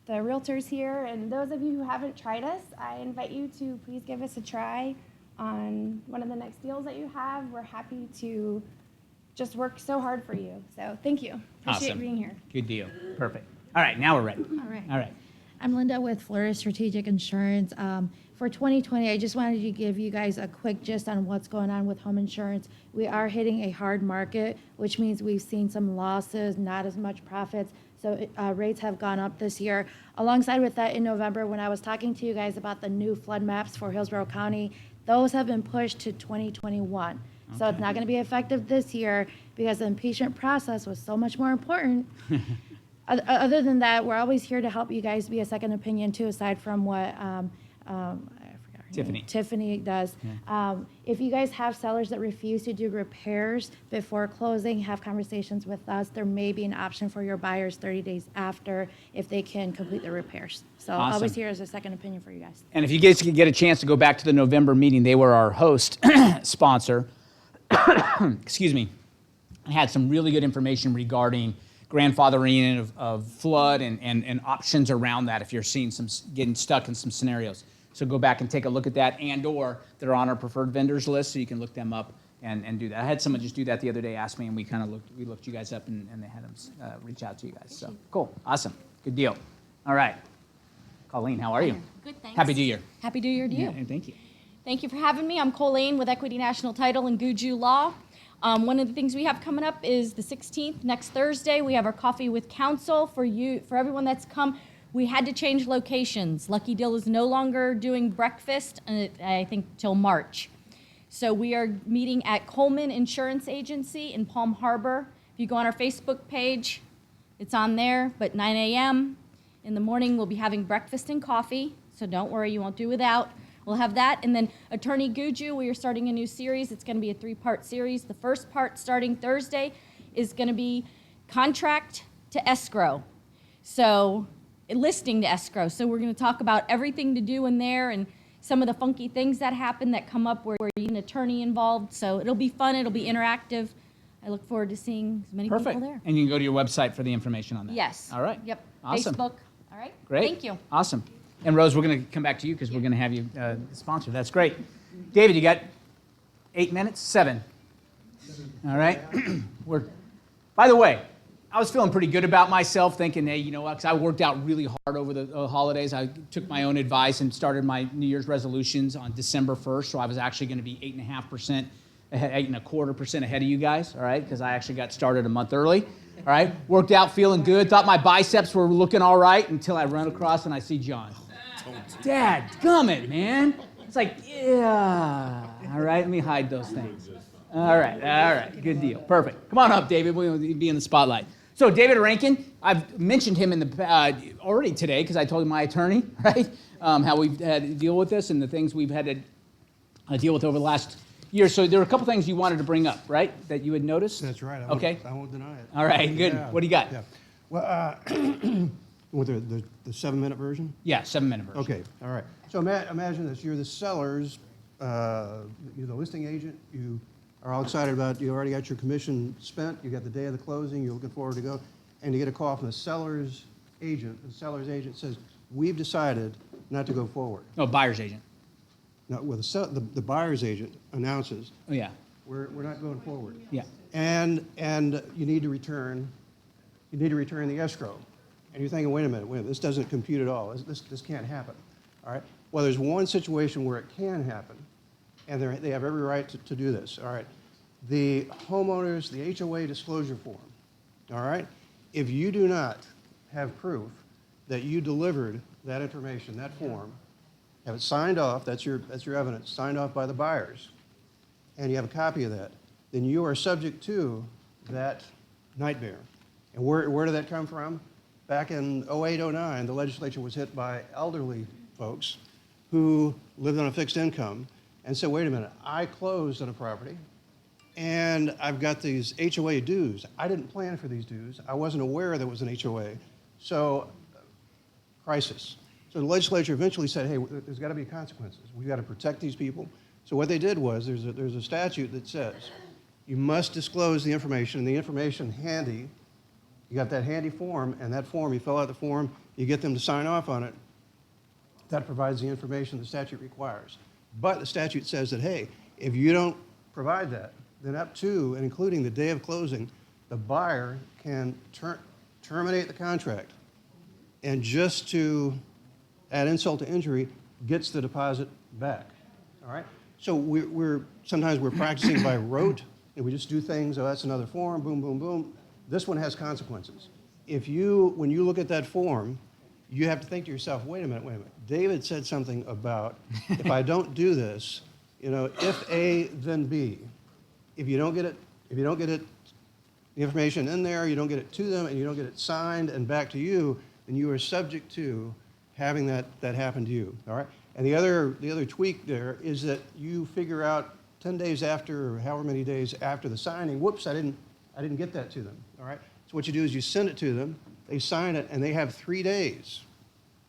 the realtors here. And those of you who haven't tried us, I invite you to please give us a try on one of the next deals that you have. We're happy to just work so hard for you. So thank you. Appreciate Awesome. being here. Good deal. Perfect. All right, now we're ready. All right. All right. I'm Linda with Florida Strategic Insurance. For 2020, I just wanted to give you guys a quick gist on what's going on with home insurance. We are hitting a hard market, which means we've seen some losses, not as much profits. So rates have gone up this year. Alongside with that, in November, when I was talking to you guys about the new flood maps for Hillsborough County, those have been pushed to 2021. So it's not going to be effective this year because the impatient process was so much more important. Other than that, we're always here to help you guys be a second opinion too, aside from what I forgot her name. Tiffany does. If you guys have sellers that refuse to do repairs before closing, have conversations with us. There may be an option for your buyers 30 days after if they can complete the repairs. So Awesome. always here as a second opinion for you guys. And if you guys get a chance to go back to the November meeting, they were our host sponsor. Excuse me. I had some really good information regarding grandfathering of flood and options around that if you're seeing getting stuck in some scenarios. So go back and take a look at that, or they're on our preferred vendors list, so you can look them up and do that. I had someone just do that the other day, asked me, and we looked you guys up, and they had them reach out to you guys. So cool, awesome, good deal. All right, Colleen, how are you? Good, thanks. Happy New Year. Happy New Year to you. Yeah, thank you. Thank you for having me. I'm Colleen with Equity National Title and Guju Law. One of the things we have coming up is the 16th, next Thursday. We have our Coffee with Counsel for everyone that's come. We had to change locations. Lucky Dill is no longer doing breakfast, I think, till March. So we are meeting at Coleman Insurance Agency in Palm Harbor. If you go on our Facebook page, it's on there, but 9 a.m. in the morning, we'll be having breakfast and coffee. So don't worry, you won't do without. We'll have that. And then Attorney Guju, we are starting a new series. It's going to be a 3-part series. The first part, starting Thursday, is going to be contract to escrow. So listing to escrow. So we're going to talk about everything to do in there and some of the funky things that happen that come up where you need an attorney involved. So it'll be fun. It'll be interactive. I look forward to seeing as many Perfect. people there. And you can go to your website for the information on that. Yes. All right. Yep. Awesome. Facebook. All right. Great. Thank you. Awesome. And Rose, we're going to come back to you because we're going to have you sponsor. That's great. David, you got 8 minutes? 7. All right. By the way, I was feeling pretty good about myself, thinking, hey, you know what? Because I worked out really hard over the holidays. I took my own advice and started my New Year's resolutions on December 1st. So I was actually going to be 8.5%, 8.25% ahead of you guys. All right, because I actually got started a month early. All right, worked out, feeling good. Thought my biceps were looking all right until I run across and I see John. Dad, gummit, man. It's like, yeah. All right, let me hide those things. All right, good deal. Perfect. Come on up, David. We'll be in the spotlight. So David Rankin, I've mentioned him in the already today because I told him my attorney, right? How we've had to deal with this and the things we've had to deal with over the last year. So there are a couple things you wanted to bring up, right? That you had noticed? That's right. Okay. I won't deny it. All right, good. Yeah. What do you got? Yeah. Well, with the 7-minute version? Yeah, 7-minute version. Okay, all right. So imagine this, you're the sellers, you're the listing agent, you are all excited about, you already got your commission spent, you got the day of the closing, you're looking forward to go, and you get a call from the seller's agent. The seller's agent says, we've decided not to go forward. No, buyer's agent. No, well, the buyer's agent announces, Oh, yeah. we're not going forward. Yeah. And you need to return the escrow. And you're thinking, wait a minute, this doesn't compute at all. This can't happen. All right? Well, there's one situation where it can happen, and they have every right to do this. All right? The homeowners, the HOA disclosure form, all right? If you do not have proof that you delivered that information, that form, have it signed off, that's your evidence, signed off by the buyers, and you have a copy of that, then you are subject to that nightmare. And where did that come from? Back in 08, 09, the legislature was hit by elderly folks who lived on a fixed income and said, wait a minute, I closed on a property and I've got these HOA dues. I didn't plan for these dues. I wasn't aware there was an HOA. So, crisis. So the legislature eventually said, hey, there's got to be consequences. We've got to protect these people. So what they did was there's a statute that says you must disclose the information, and the information handy. You got that handy form, and that form, you fill out the form, you get them to sign off on it. That provides the information the statute requires. But the statute says that, hey, if you don't provide that, then up to and including the day of closing, the buyer can terminate the contract. And just to add insult to injury, gets the deposit back. All right? So sometimes we're practicing by rote, and we just do things, oh, that's another form, boom, boom, boom. This one has consequences. When you look at that form, you have to think to yourself, wait a minute. David said something about, if I don't do this, if A, then B. If you don't get it, the information in there, you don't get it to them, and you don't get it signed and back to you, then you are subject to having that happen to you, all right? And the other tweak there is that you figure out 10 days after, or however many days after the signing, whoops, I didn't get that to them, all right? So what you do is you send it to them, they sign it, and they have 3 days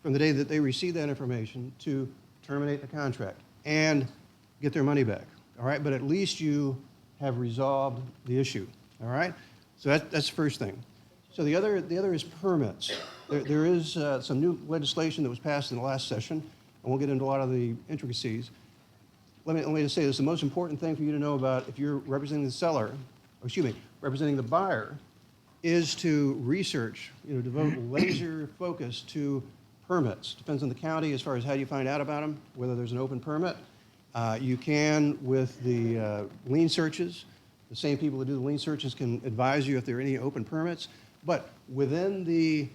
from the day that they receive that information to terminate the contract and get their money back, all right? But at least you have resolved the issue, all right? So that's the first thing. So the other is permits. There is some new legislation that was passed in the last session. I won't get into a lot of the intricacies. Let me just say this. The most important thing for you to know about if you're representing the seller, representing the buyer, is to research, devote laser focus to permits. Depends on the county as far as how you find out about them, whether there's an open permit. You can with the lien searches. The same people who do the lien searches can advise you if there are any open permits. But within the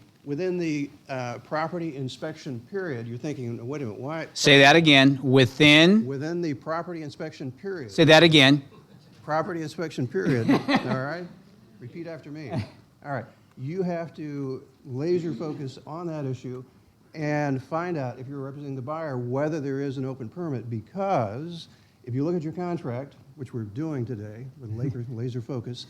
property inspection period, you're thinking, wait a minute, why? Say that again. Within the property inspection period. Say that again. Property inspection period, all right? Repeat after me. All right. You have to laser focus on that issue and find out, if you're representing the buyer, whether there is an open permit. Because if you look at your contract, which we're doing today with laser focus,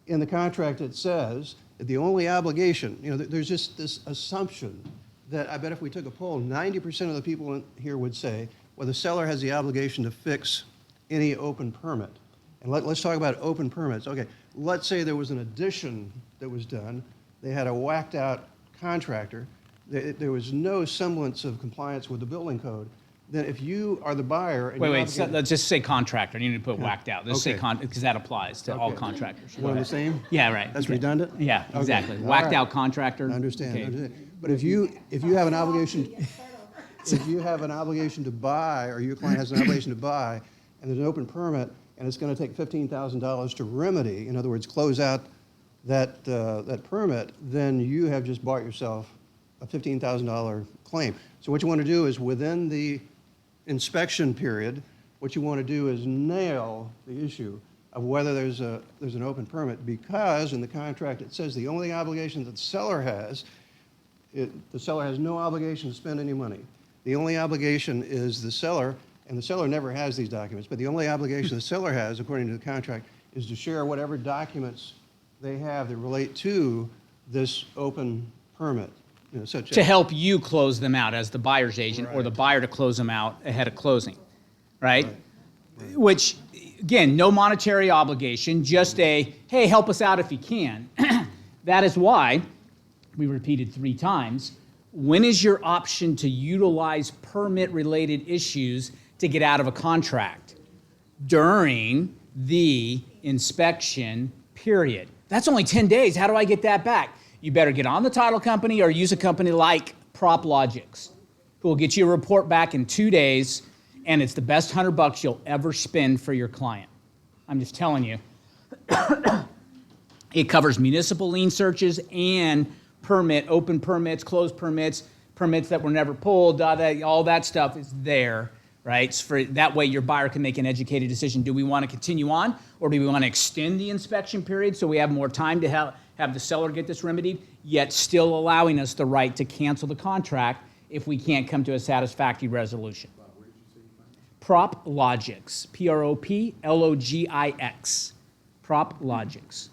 in the contract it says that the only obligation, there's just this assumption that I bet if we took a poll, 90% of the people in here would say, well, the seller has the obligation to fix any open permit. And let's talk about open permits. Okay, let's say there was an addition that was done. They had a whacked out contractor. There was no semblance of compliance with the building code. Then if you are the buyer... And let's just say contractor. You need to put whacked out. Let's say Okay. because that applies to all contractors. You want the same? Yeah, right. That's Okay. redundant? Yeah, Okay. exactly. All Whacked right. out contractor. I understand. Okay. But if you have an obligation, if you have an obligation to buy, or your client has an obligation to buy, and there's an open permit, and it's going to take $15,000 to remedy, in other words, close out that permit, then you have just bought yourself a $15,000 claim. So what you want to do is within the inspection period, what you want to do is nail the issue of whether there's an open permit, because in the contract it says the only obligation that the seller has, the seller has no obligation to spend any money. The only obligation is the seller, and the seller never has these documents, but the only obligation the seller has, according to the contract, is to share whatever documents they have that relate to this open permit. Such To as, help you close them out as the buyer's agent, or Right. the buyer to close them out ahead of closing, right? Which, again, no monetary obligation, just a, hey, help us out if you can. That is why, we repeated 3 times, when is your option to utilize permit-related issues to get out of a contract? During the inspection period. That's only 10 days. How do I get that back? You better get on the title company or use a company like PropLogix, who will get you a report back in 2 days, and it's the best $100 you'll ever spend for your client. I'm just telling you. It covers municipal lien searches and open permits, closed permits, permits that were never pulled, all that stuff is there, right? That way your buyer can make an educated decision. Do we want to continue on, or do we want to extend the inspection period so we have more time to have the seller get this remedied, yet still allowing us the right to cancel the contract if we can't come to a satisfactory resolution? PropLogix, PropLogix, PropLogix.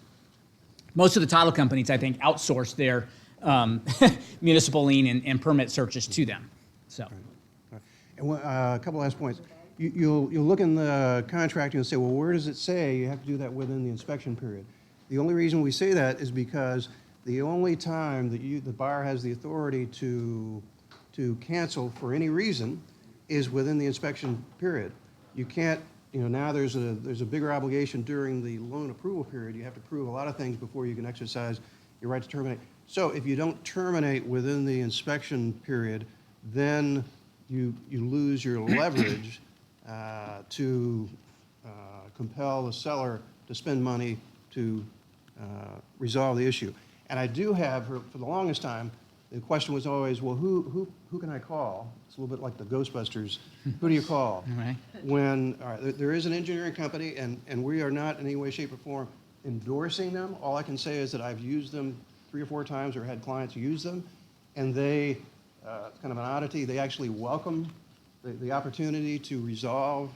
Most of the title companies, I think, outsource their municipal lien and permit searches to them. So, And a couple last points. You'll look in the contract and you'll say, well, where does it say you have to do that within the inspection period? The only reason we say that is because the only time that the buyer has the authority to cancel for any reason is within the inspection period. You can't, now there's a bigger obligation during the loan approval period. You have to prove a lot of things before you can exercise your right to terminate. So if you don't terminate within the inspection period, then you lose your leverage to compel the seller to spend money to resolve the issue. And I do have, for the longest time, the question was always, well, who can I call? It's a little bit like the Ghostbusters. Who do you call? Right. When there is an engineering company, and we are not in any way, shape, or form endorsing them. All I can say is that I've used them 3 or 4 times or had clients use them, and they, it's kind of an oddity, they actually welcome the opportunity to resolve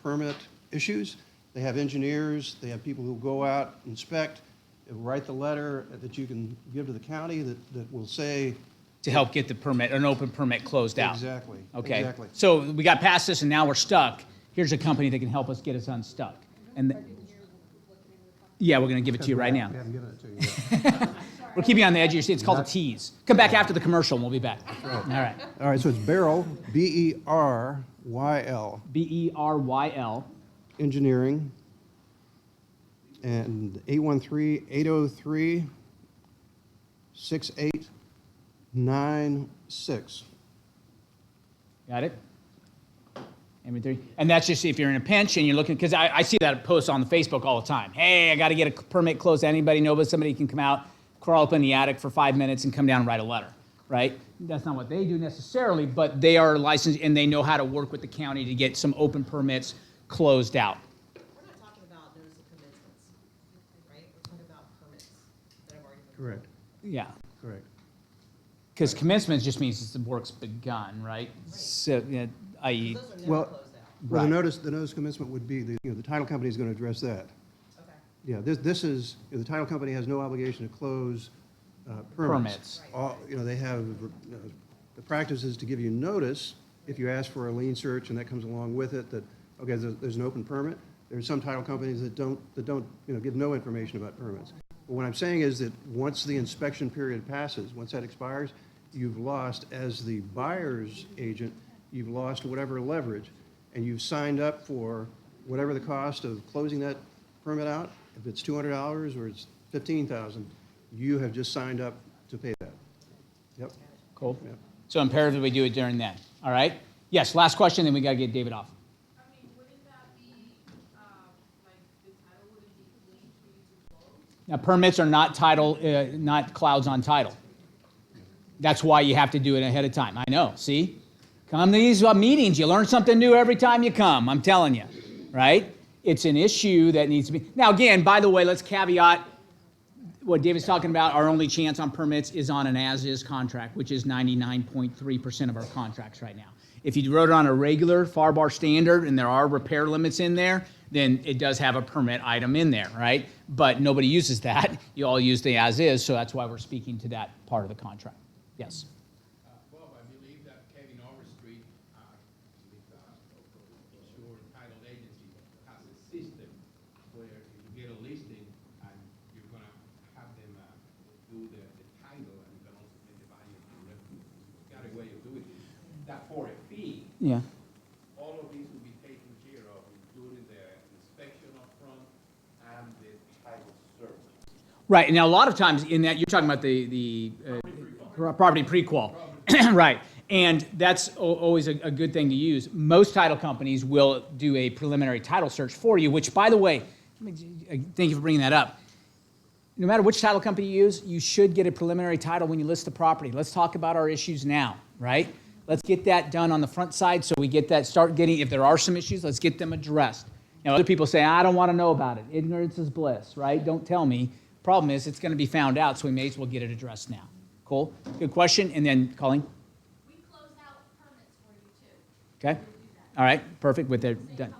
permit issues. They have engineers, they have people who go out, inspect, write the letter that you can give to the county that will say, to help get the permit, an open permit closed out. Exactly. Okay. Exactly. So we got past this and now we're stuck. Here's a company that can help us get us unstuck. And yeah, we're going to give it to you right now. We haven't given it to you yet. We'll keep you on the edge of your seat. It's called a tease. Come back after the commercial and we'll be back. All right. All right, so it's Beryl, B-E-R-Y-L. B-E-R-Y-L. Engineering. And 813-803-6896. Got it? And that's just if you're in a pinch and you're looking, because I see that post on the Facebook all the time. Hey, I got to get a permit closed. Anybody know but somebody can come out, crawl up in the attic for 5 minutes and come down and write a letter, right? That's not what they do necessarily, but they are licensed and they know how to work with the county to get some open permits closed out. We're not talking about notice of commencements, right? We're talking about permits that have already been. Correct. Yeah. Correct. Because commencement just means the work's begun, right? So, i.e. Those are never Well, closed out. well, Right. the notice commencement would be, the title company is going to address that. Okay. Yeah, this is, the title company has no obligation to close permits. Permits. They have, the practice is to give you notice if you ask for a lien search and that comes along with it, that, okay, there's an open permit. There's some title companies that don't give no information about permits. But what I'm saying is that once the inspection period passes, once that expires, you've lost, as the buyer's agent, you've lost whatever leverage, and you've signed up for whatever the cost of closing that permit out. If it's $200 or it's $15,000, you have just signed up to pay that. Yep. Cool. Yep. So imperative we do it during then. All right? Yes, last question, then we got to get David off. I mean, wouldn't that be, like, the title wouldn't be clean for you to close? Now, permits are not not clouds on title. That's why you have to do it ahead of time. I know, see? Come to these meetings, you learn something new every time you come, I'm telling you, right? It's an issue that needs to be. Now, again, by the way, let's caveat what David's talking about. Our only chance on permits is on an as-is contract, which is 99.3% of our contracts right now. If you wrote it on a regular FAR standard and there are repair limits in there, then it does have a permit item in there, right? But nobody uses that. You all use the as-is, so that's why we're speaking to that part of the contract. Yes? Bob, I believe that Kevin Overstreet, with insured title agency, has a system where if you get a listing and you're going to have them do the title, and you can also pay the buyer directly. It's got a way of doing it. That for a fee, Yeah. all of these will be taken care of, including the inspection up front and the title search. Right, and now a lot of times in that, you're talking about the property pre-qual, right? And that's always a good thing to use. Most title companies will do a preliminary title search for you, which, by the way, thank you for bringing that up. no matter which title company you use, you should get a preliminary title when you list the property. Let's talk about our issues now, right? Let's get that done on the front side so we get that, start getting, if there are some issues, let's get them addressed. Now, other people say, I don't want to know about it. Ignorance is bliss, right? Don't tell me. Problem is, it's going to be found out, so we may as well get it addressed now. Cool? Good question. And then, Colleen? We closed out permits for you too. Okay. All right. Perfect. With it done.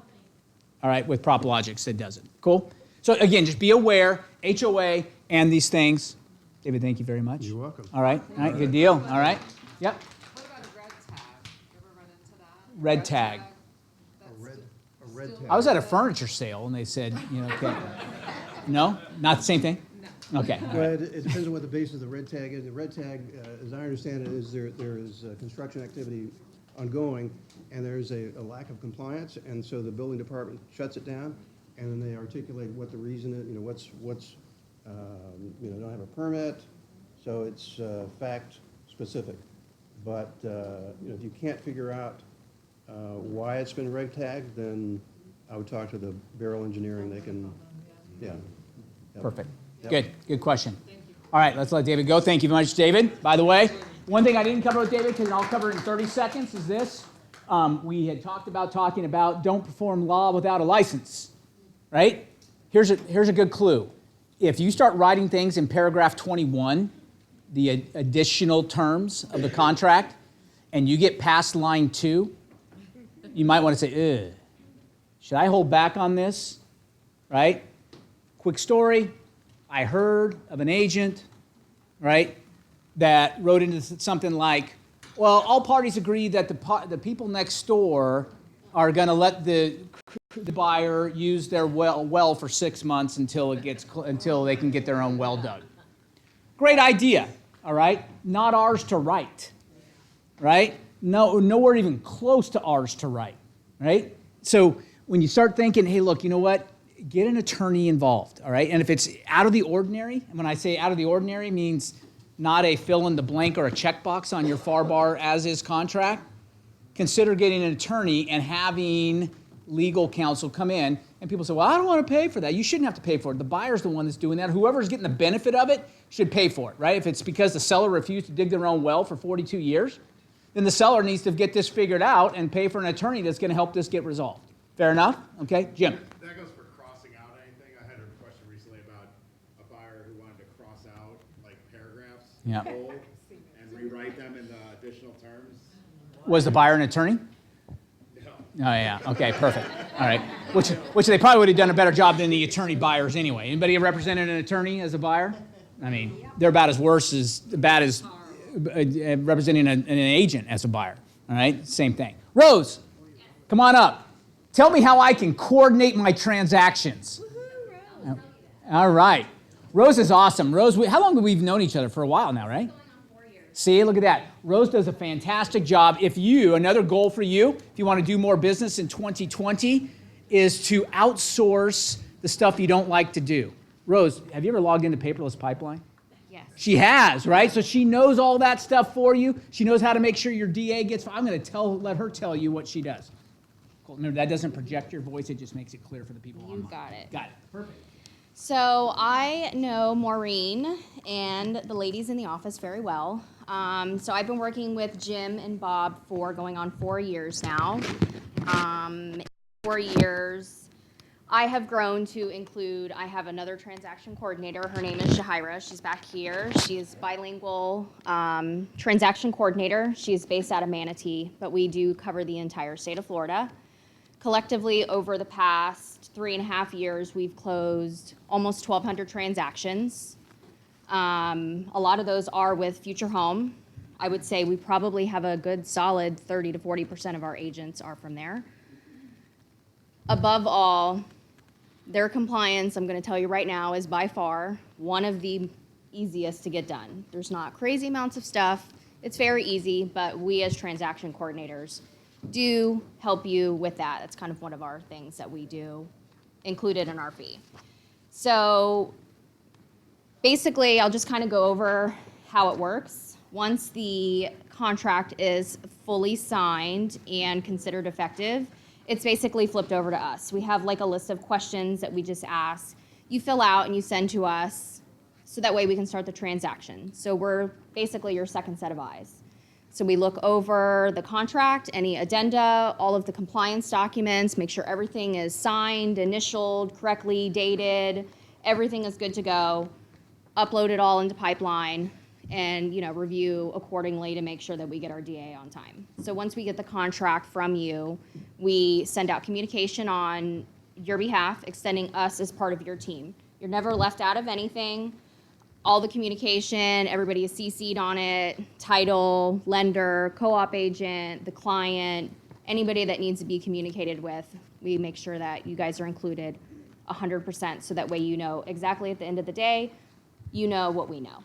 All right. With PropLogix, it does it. Cool. So again, just be aware, HOA and these things. David, thank you very much. You're welcome. All right. All right. Good deal. All right. Yep. What about a red tag? You ever run into that? Red tag. A red tag. I was at a furniture sale and they said, you know, okay. No? Not the same thing? Okay. all Well, right. it depends on what the basis of the red tag is. The red tag, as I understand it, is there is construction activity ongoing, and there's a lack of compliance, and so the building department shuts it down, and then they articulate what the reason is, you know, don't have a permit, so it's fact specific. But, if you can't figure out why it's been red tagged, then I would talk to the Barrel Engineering. They can, yeah. Yep. Perfect. Yep. Good. Good question. All right, let's let David go. Thank you very much, David. By the way, one thing I didn't cover with David, because I'll cover it in 30 seconds, is this. We had talking about don't perform law without a license, right? Here's a good clue. If you start writing things in paragraph 21, the additional terms of the contract, and you get past line 2, you might want to say, ugh, should I hold back on this, right? Quick story, I heard of an agent, right, that wrote into something like, well, all parties agree that the people next door are going to let the buyer use their well for 6 months until they can get their own well dug. Great idea, all right? Not ours to write, right? No, nowhere even close to ours to write, right? So when you start thinking, hey, look, you know what? Get an attorney involved, all right? And if it's out of the ordinary, and when I say out of the ordinary means not a fill in the blank or a checkbox on your FAR bar as is contract, consider getting an attorney and having legal counsel come in. And people say, well, I don't want to pay for that. You shouldn't have to pay for it. The buyer's the one that's doing that. Whoever's getting the benefit of it should pay for it, right? If it's because the seller refused to dig their own well for 42 years, then the seller needs to get this figured out and pay for an attorney that's going to help this get resolved. Fair enough? Okay, Jim. That goes for crossing out anything. I had a question recently about a buyer who wanted to cross out like paragraphs Yeah. whole and rewrite them in the additional terms. Was the buyer an attorney? No. Oh, yeah. Okay, perfect. All right. Which they probably would have done a better job than the attorney buyers anyway. Anybody represented an attorney as a buyer? I mean, they're about as bad as representing an agent as a buyer. All right? Same thing. Rose, come on up. Tell me how I can coordinate my transactions. All right. Rose is awesome. Rose, how long have we known each other? For a while now, right? See, look at that. Rose does a fantastic job. Another goal for you, if you want to do more business in 2020, is to outsource the stuff you don't like to do. Rose, have you ever logged into Paperless Pipeline? Yes. She has, right? So she knows all that stuff for you. She knows how to make sure your DA gets. I'm going to let her tell you what she does. Cool. Remember, that doesn't project your voice. It just makes it clear for the people online. You got it. Got it. Perfect. So I know Maureen and the ladies in the office very well. So I've been working with Jim and Bob for going on 4 years now. 4 years, I have grown to include, I have another transaction coordinator. Her name is Shahira. She's back here. She is bilingual transaction coordinator. She is based out of Manatee, but we do cover the entire state of Florida. Collectively, over the past 3.5 years, we've closed almost 1,200 transactions. A lot of those are with Future Home. I would say we probably have a good solid 30 to 40% of our agents are from there. Above all, their compliance, I'm going to tell you right now, is by far one of the easiest to get done. There's not crazy amounts of stuff. It's very easy, but we as transaction coordinators do help you with that. That's kind of one of our things that we do included in our fee. So basically, I'll just kind of go over how it works. Once the contract is fully signed and considered effective, it's basically flipped over to us. We have like a list of questions that we just ask. You fill out and you send to us. so that way we can start the transaction. So we're basically your second set of eyes. So we look over the contract, any addenda, all of the compliance documents, make sure everything is signed, initialed, correctly dated, everything is good to go, upload it all into pipeline, and review accordingly to make sure that we get our DA on time. So once we get the contract from you, we send out communication on your behalf, extending us as part of your team. You're never left out of anything. All the communication, everybody is CC'd on it, title, lender, co-op agent, the client, anybody that needs to be communicated with, we make sure that you guys are included 100%, so that way exactly at the end of the day, what we know.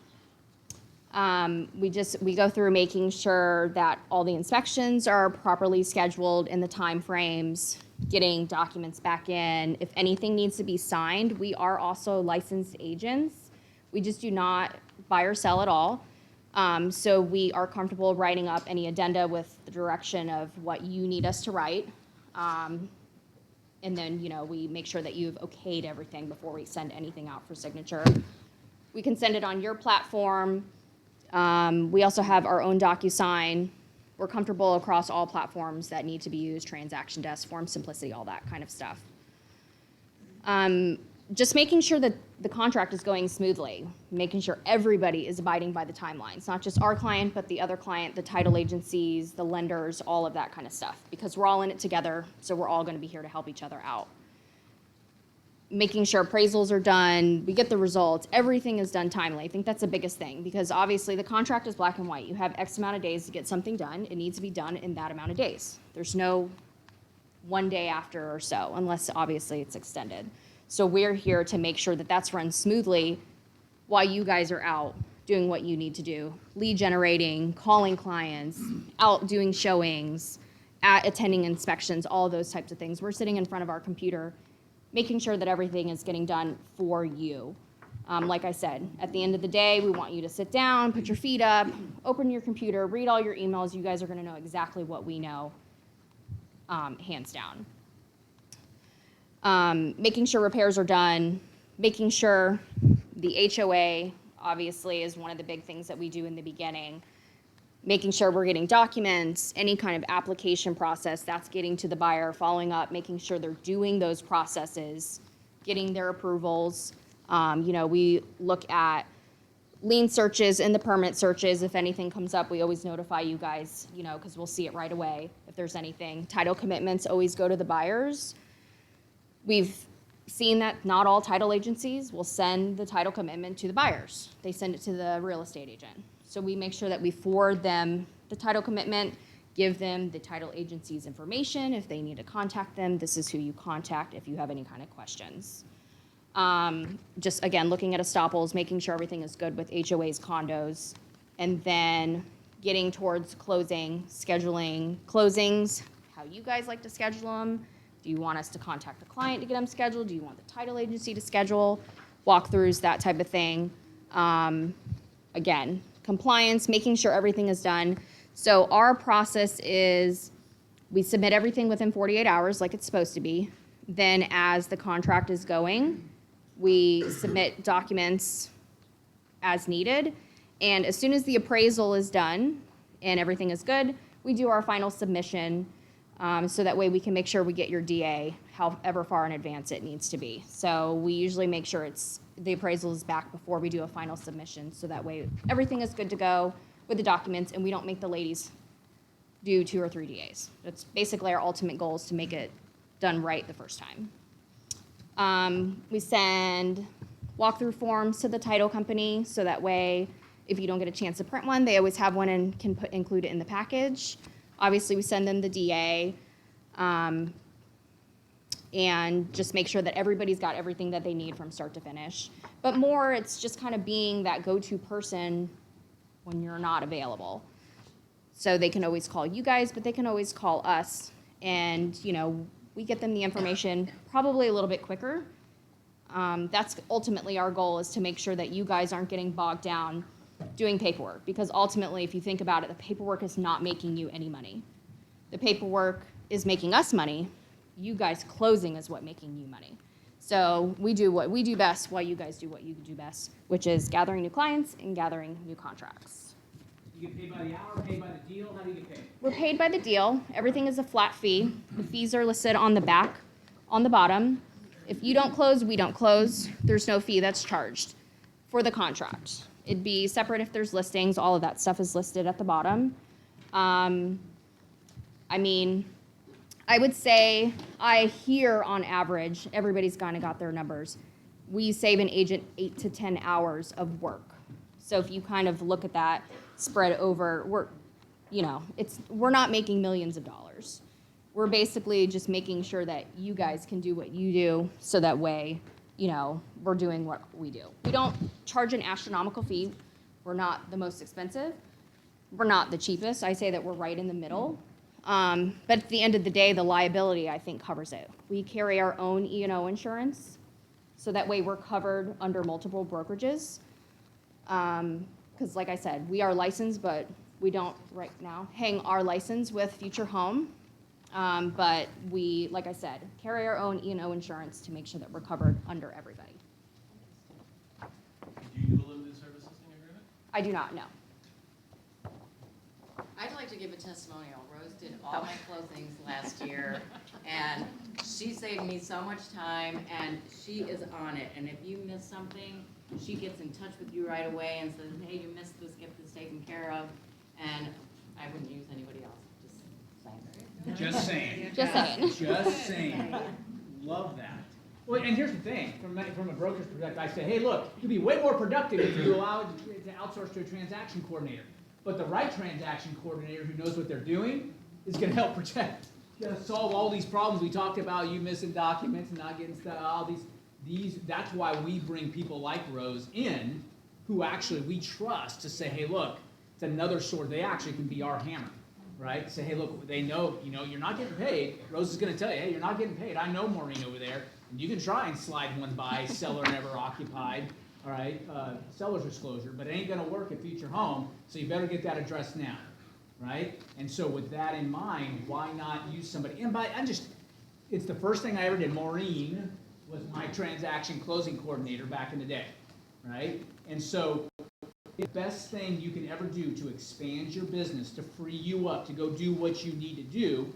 We go through making sure that all the inspections are properly scheduled in the time frames, getting documents back in. If anything needs to be signed, we are also licensed agents. We just do not buy or sell at all. So we are comfortable writing up any addenda with the direction of what you need us to write. And then, we make sure that you've okayed everything before we send anything out for signature. We can send it on your platform. We also have our own DocuSign. We're comfortable across all platforms that need to be used, transaction desk, form simplicity, all that kind of stuff. Just making sure that the contract is going smoothly, making sure everybody is abiding by the timelines, not just our client, but the other client, the title agencies, the lenders, all of that kind of stuff, because we're all in it together, so we're all going to be here to help each other out. Making sure appraisals are done, we get the results, everything is done timely. I think that's the biggest thing, because obviously the contract is black and white. You have X amount of days to get something done. It needs to be done in that amount of days. There's no one day after or so, unless obviously it's extended. So we're here to make sure that that's run smoothly while you guys are out doing what you need to do. Lead generating, calling clients, out doing showings, attending inspections, all those types of things. We're sitting in front of our computer, making sure that everything is getting done for you. Like I said, at the end of the day, we want you to sit down, put your feet up, open your computer, read all your emails. You guys are gonna know exactly what we know, hands down. Making sure repairs are done, making sure the HOA obviously is one of the big things that we do in the beginning. Making sure we're getting documents, any kind of application process, that's getting to the buyer, following up, making sure they're doing those processes, getting their approvals. We look at lien searches and the permit searches. If anything comes up, we always notify you guys, because we'll see it right away if there's anything. Title commitments always go to the buyers. We've seen that not all title agencies will send the title commitment to the buyers. They send it to the real estate agent. So we make sure that we forward them the title commitment, give them the title agency's information. If they need to contact them, this is who you contact if you have any kind of questions. Just again, looking at estoppels, making sure everything is good with HOAs, condos, and then getting towards closing, scheduling closings, how you guys like to schedule them. Do you want us to contact the client to get them scheduled? Do you want the title agency to schedule? Walkthroughs, that type of thing. Again, compliance, making sure everything is done. So our process is we submit everything within 48 hours like it's supposed to be. Then as the contract is going, we submit documents as needed. And as soon as the appraisal is done and everything is good, we do our final submission. So that way we can make sure we get your DA however far in advance it needs to be. So we usually make sure the appraisal is back before we do a final submission, so that way everything is good to go with the documents and we don't make the ladies do 2 or 3 DAs. That's basically our ultimate goal, is to make it done right the first time. We send walkthrough forms to the title company, so that way if you don't get a chance to print one, they always have one and can include it in the package. Obviously, we send them the DA, and just make sure that everybody's got everything that they need from start to finish. But more, it's just kind of being that go-to person when you're not available. So they can always call you guys, but they can always call us, and we get them the information probably a little bit quicker. That's ultimately our goal, is to make sure that you guys aren't getting bogged down doing paperwork, because ultimately, if you think about it, the paperwork is not making you any money. The paperwork is making us money. You guys closing is what making you money. So we do what we do best while you guys do what you do best, which is gathering new clients and gathering new contracts. You get paid by the hour, paid by the deal? How do you get paid? We're paid by the deal. Everything is a flat fee. The fees are listed on the back, on the bottom. If you don't close, we don't close. There's no fee that's charged for the contract. It'd be separate if there's listings. All of that stuff is listed at the bottom. I mean, I would say I hear on average, everybody's kind of got their numbers. We save an agent 8 to 10 hours of work. So if you kind of look at that spread over, we're not making millions of dollars. We're basically just making sure that you guys can do what you do, so that way, we're doing what we do. We don't charge an astronomical fee. We're not the most expensive. We're not the cheapest. I say that we're right in the middle. But at the end of the day, the liability, I think, covers it. We carry our own E&O insurance, so that way we're covered under multiple brokerages. Because like I said, we are licensed, but we don't right now hang our license with Future Home. But we, like I said, carry our own E&O insurance to make sure that we're covered under everybody. Do you do a limited service listing agreement? I do not know. I'd like to give a testimonial. Rose did all my closings last year, and she saved me so much time, and she is on it. And if you miss something, she gets in touch with you right away and says, hey, you missed this, get this taken care of. And I wouldn't use anybody else. Just saying. Just saying. Just saying. Love that. Well, and here's the thing, from a broker's perspective, I say, hey, look, you'd be way more productive if you allow it to outsource to a transaction coordinator. But the right transaction coordinator who knows what they're doing is going to help protect, solve all these problems we talked about, you missing documents and not getting stuff, all these. That's why we bring people like Rose in, who actually we trust to say, hey, look, it's another sword. They actually can be our hammer. Right? Say, hey, look, they know, you're not getting paid. Rose is going to tell you, hey, you're not getting paid. I know Maureen over there. And you can try and slide one by, seller never occupied, all right, seller's disclosure, but it ain't going to work at Future Home, so you better get that addressed now, right? And so with that in mind, why not use somebody? And it's the first thing I ever did. Maureen was my transaction closing coordinator back in the day, right? And so the best thing you can ever do to expand your business, to free you up, to go do what you need to do,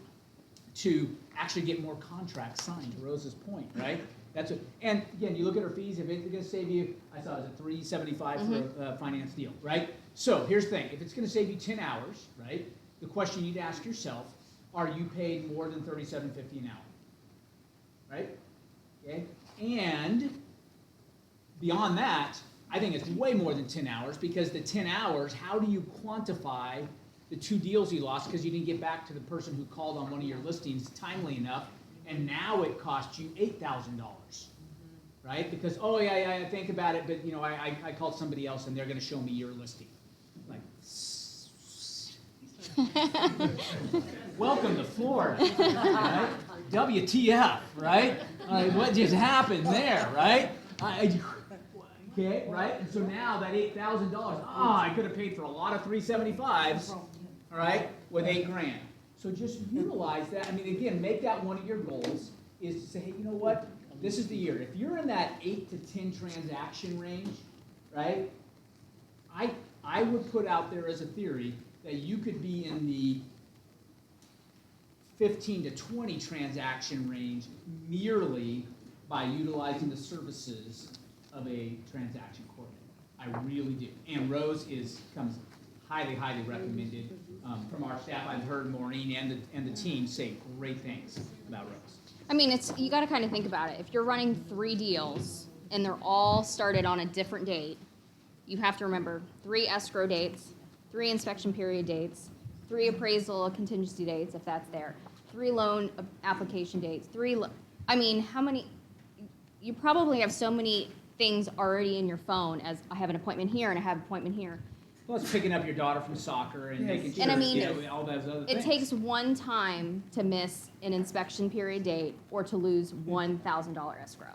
to actually get more contracts signed, to Rose's point, right? That's it. And again, you look at her fees, if it's going to save you, I saw it was $375 for a finance deal, right? So here's the thing, if it's going to save you 10 hours, right, the question you need to ask yourself, are you paid more than $37.50 an hour, right? Okay, and beyond that, I think it's way more than 10 hours, because the 10 hours, how do you quantify the 2 deals you lost because you didn't get back to the person who called on one of your listings timely enough, and now it cost you $8,000, right? Because, oh, yeah, think about it, but, I called somebody else, and they're going to show me your listing. Like, welcome to Florida, right? WTF, right? What just happened there, right? Okay, right? And so now that $8,000, I could have paid for a lot of 375s, all right, with $8,000. So just utilize that. I mean, again, make that one of your goals, is to say, hey, you know what? This is the year. If you're in that 8 to 10 transaction range, right, I would put out there as a theory that you could be in the 15 to 20 transaction range merely by utilizing the services of a transaction coordinator. I really do. And Rose comes highly, highly recommended from our staff. I've heard Maureen and the team say great things about Rose. I mean, you got to kind of think about it. If you're running 3 deals and they're all started on a different date, you have to remember 3 escrow dates, 3 inspection period dates, 3 appraisal contingency dates, if that's there, 3 loan application dates, I mean, how many? You probably have so many things already in your phone as I have an appointment here and I have an appointment here. Plus picking up your daughter from soccer and making sure, And I mean, all those other it things. takes one time to miss an inspection period date or to lose $1,000 escrow.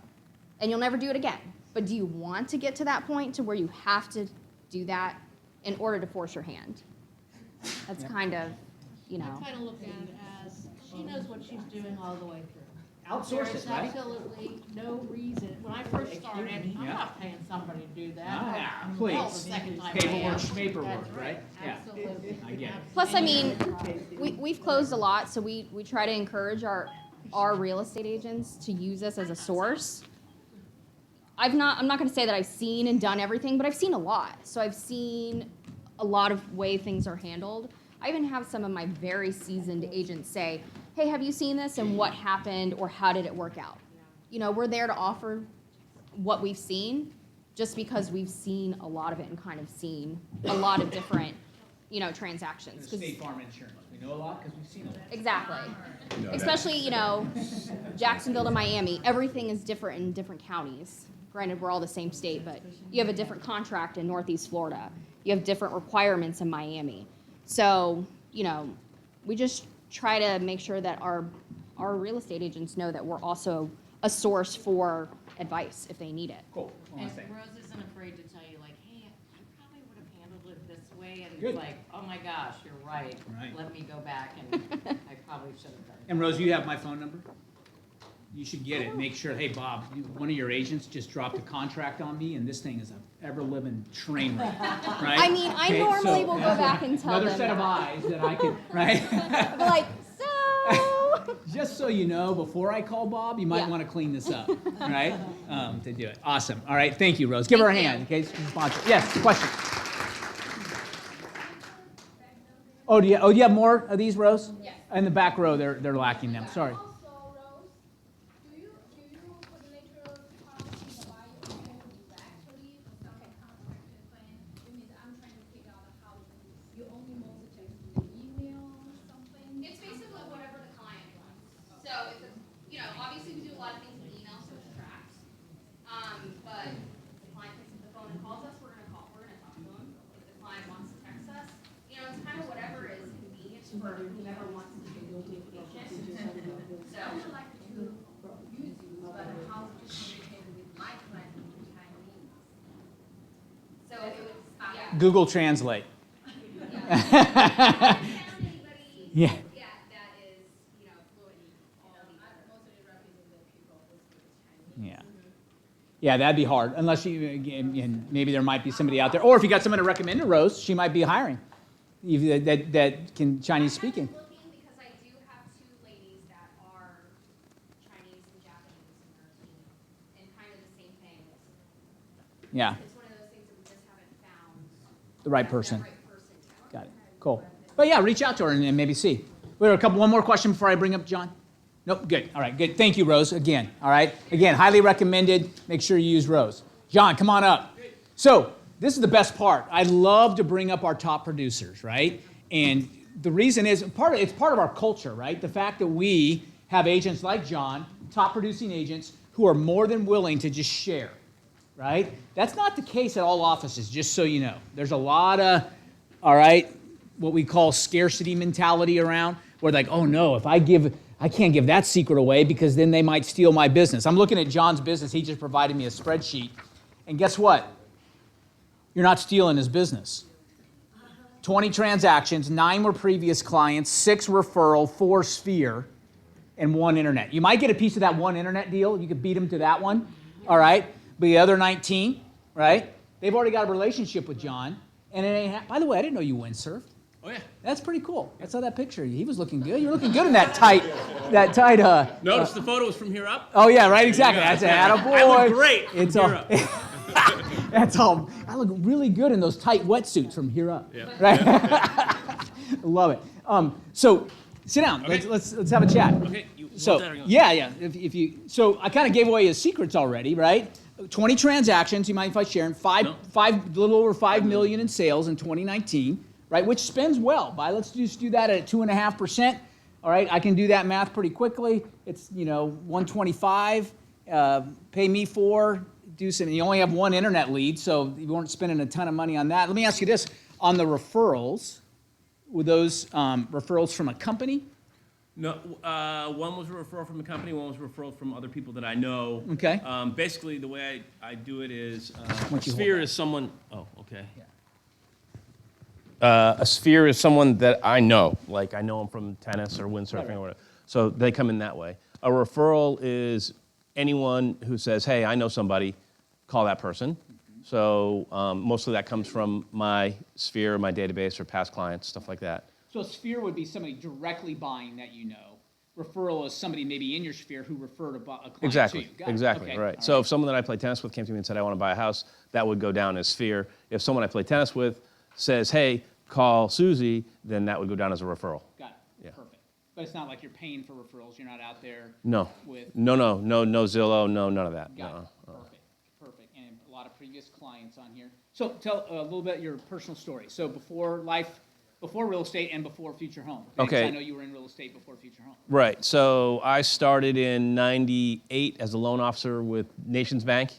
And you'll never do it again. But do you want to get to that point to where you have to do that in order to force your hand? That's kind of, I kind of look at it as, she knows what she's doing all the way through. Outsource There's it, right? absolutely no reason, when I first started, I'm Yeah. not paying somebody to do that. Ah, Hell, please. the second time I Paperwork, asked. paperwork, That's right? Yeah. Absolutely. I get it. Plus, I mean, we've closed a lot, so we try to encourage our real estate agents to use us as a source. I'm not going to say that I've seen and done everything, but I've seen a lot. So I've seen a lot of way things are handled. I even have some of my very seasoned agents say, hey, have you seen this and what happened or how did it work out? You know, we're there to offer what we've seen just because we've seen a lot of it and kind of seen a lot of different, you know, transactions. 'Cause- State Farm Insurance. We know a lot because we've seen it. Exactly. No, Especially, you know, Jacksonville to Miami, everything is different in different counties. Granted, we're all the same state, but you have a different contract in Northeast Florida. You have different requirements in Miami. So, you know, we just try to make sure that our real estate agents know that we're also a source for advice if they need it. Cool. And Rose isn't afraid to tell you, like, hey, I probably would have handled it this way, and Good. it's like, oh my gosh, you're right. Right. Let me go back and I probably should have done it. And Rose, you have my phone number? You should get it. Make sure, hey, Bob, one of your agents just dropped a contract on me, and this thing is an ever-living train wreck, right? I mean, I Okay, normally so will go back and tell another them set of that. eyes that I could, right? I'll be like, so. Just so you know, before I call Bob, you might Yeah. want to clean this up, right? To do it. Awesome. All right. Thank you, Rose. Give her a hand, okay? She's a sponsor. Yes, question. Oh, do you have more of these, Rose? Yes. In the back row, they're lacking them. Sorry. It's basically whatever the client wants. So if it's, you know, obviously we do a lot of things in email, so it's tracked. But if the client picks up the phone and calls us, we're gonna talk to them. If the client wants to text us, you know, it's kind of whatever is convenient for whoever wants to do communication. So. I would like to use you, but how to communicate with my client in Chinese. So it would, yeah. Google Translate. Yeah. Yeah. Yeah, that'd be hard, unless you, and maybe there might be somebody out there, or if you got someone to recommend to Rose, she might be hiring, that can Chinese speaking. I'm looking because I do have two ladies that are Chinese and Japanese in our team, and kind of the same thing. Yeah, It's one of those things that we just haven't found. the right person. That right person yet. Got it. Cool. But yeah, reach out to her and maybe see. We have one more question before I bring up John. Nope, good. All right, good. Thank you, Rose, again. All right, again, highly recommended. Make sure you use Rose. John, come on up. So this is the best part. I love to bring up our top producers, right? And the reason is it's part of our culture, right? The fact that we have agents like John, top producing agents, who are more than willing to just share, right? That's not the case at all offices, just so you know. There's a lot of, all right, what we call scarcity mentality around, where like, oh no, if I can't give that secret away because then they might steal my business. I'm looking at John's business. He just provided me a spreadsheet. And guess what? You're not stealing his business. 20 transactions, 9 were previous clients, 6 referral, 4 Sphere, and 1 internet. You might get a piece of that 1 internet deal. You could beat him to that one, all right? But the other 19, right? They've already got a relationship with John. And it ain't, by the way, I didn't know you windsurfed. Oh, yeah. That's pretty cool. I saw that picture. He was looking good. You're looking good in that tight. Notice the photos from here up? Oh yeah, right, exactly. That's an attaboy. I look great from It's here all, up. that's all. I look really good in those tight wetsuits from here up. Yeah. Right? Love it. So sit down. Okay. Let's have a chat. Okay. So yeah. If you I kind of gave away his secrets already, right? 20 transactions. You mind if I share? A little over 5 million in sales in 2019. Right, which spends well. Let's just do that at 2.5%. All right, I can do that math pretty quickly. It's 125. Pay me 4. Do some. You only have 1 internet lead, so you weren't spending a ton of money on that. Let me ask you this: on the referrals, were those referrals from a company? No, one was a referral from a company, one was a referral from other people that I know. Okay. Basically, the way I do it is, Once you Sphere hold is someone, oh, okay. A Sphere is someone that I know, like I know them from tennis or windsurfing or whatever. So they come in that way. A referral is anyone who says, hey, I know somebody, call that person. So mostly that comes from my sphere, my database, or past clients, stuff like that. So a sphere would be somebody directly buying that you know. Referral is somebody maybe in your sphere who referred a client Exactly, to you. Got it. exactly, Okay. right. All So if someone that I play tennis with came to me and said, I want to buy a house, that would go down as sphere. If someone I play tennis with says, hey, call Susie, then that would go down as a referral. Got it. Yeah. Perfect. But it's not like you're paying for referrals. You're not out there No, with. no Zillow, no, none of that. Got it. Perfect. And a lot of previous clients on here. So tell a little bit your personal story. So before real estate and before Future Home. Okay. I know you were in real estate before Future Home. Right. So I started in '98 as a loan officer with Nations Bank.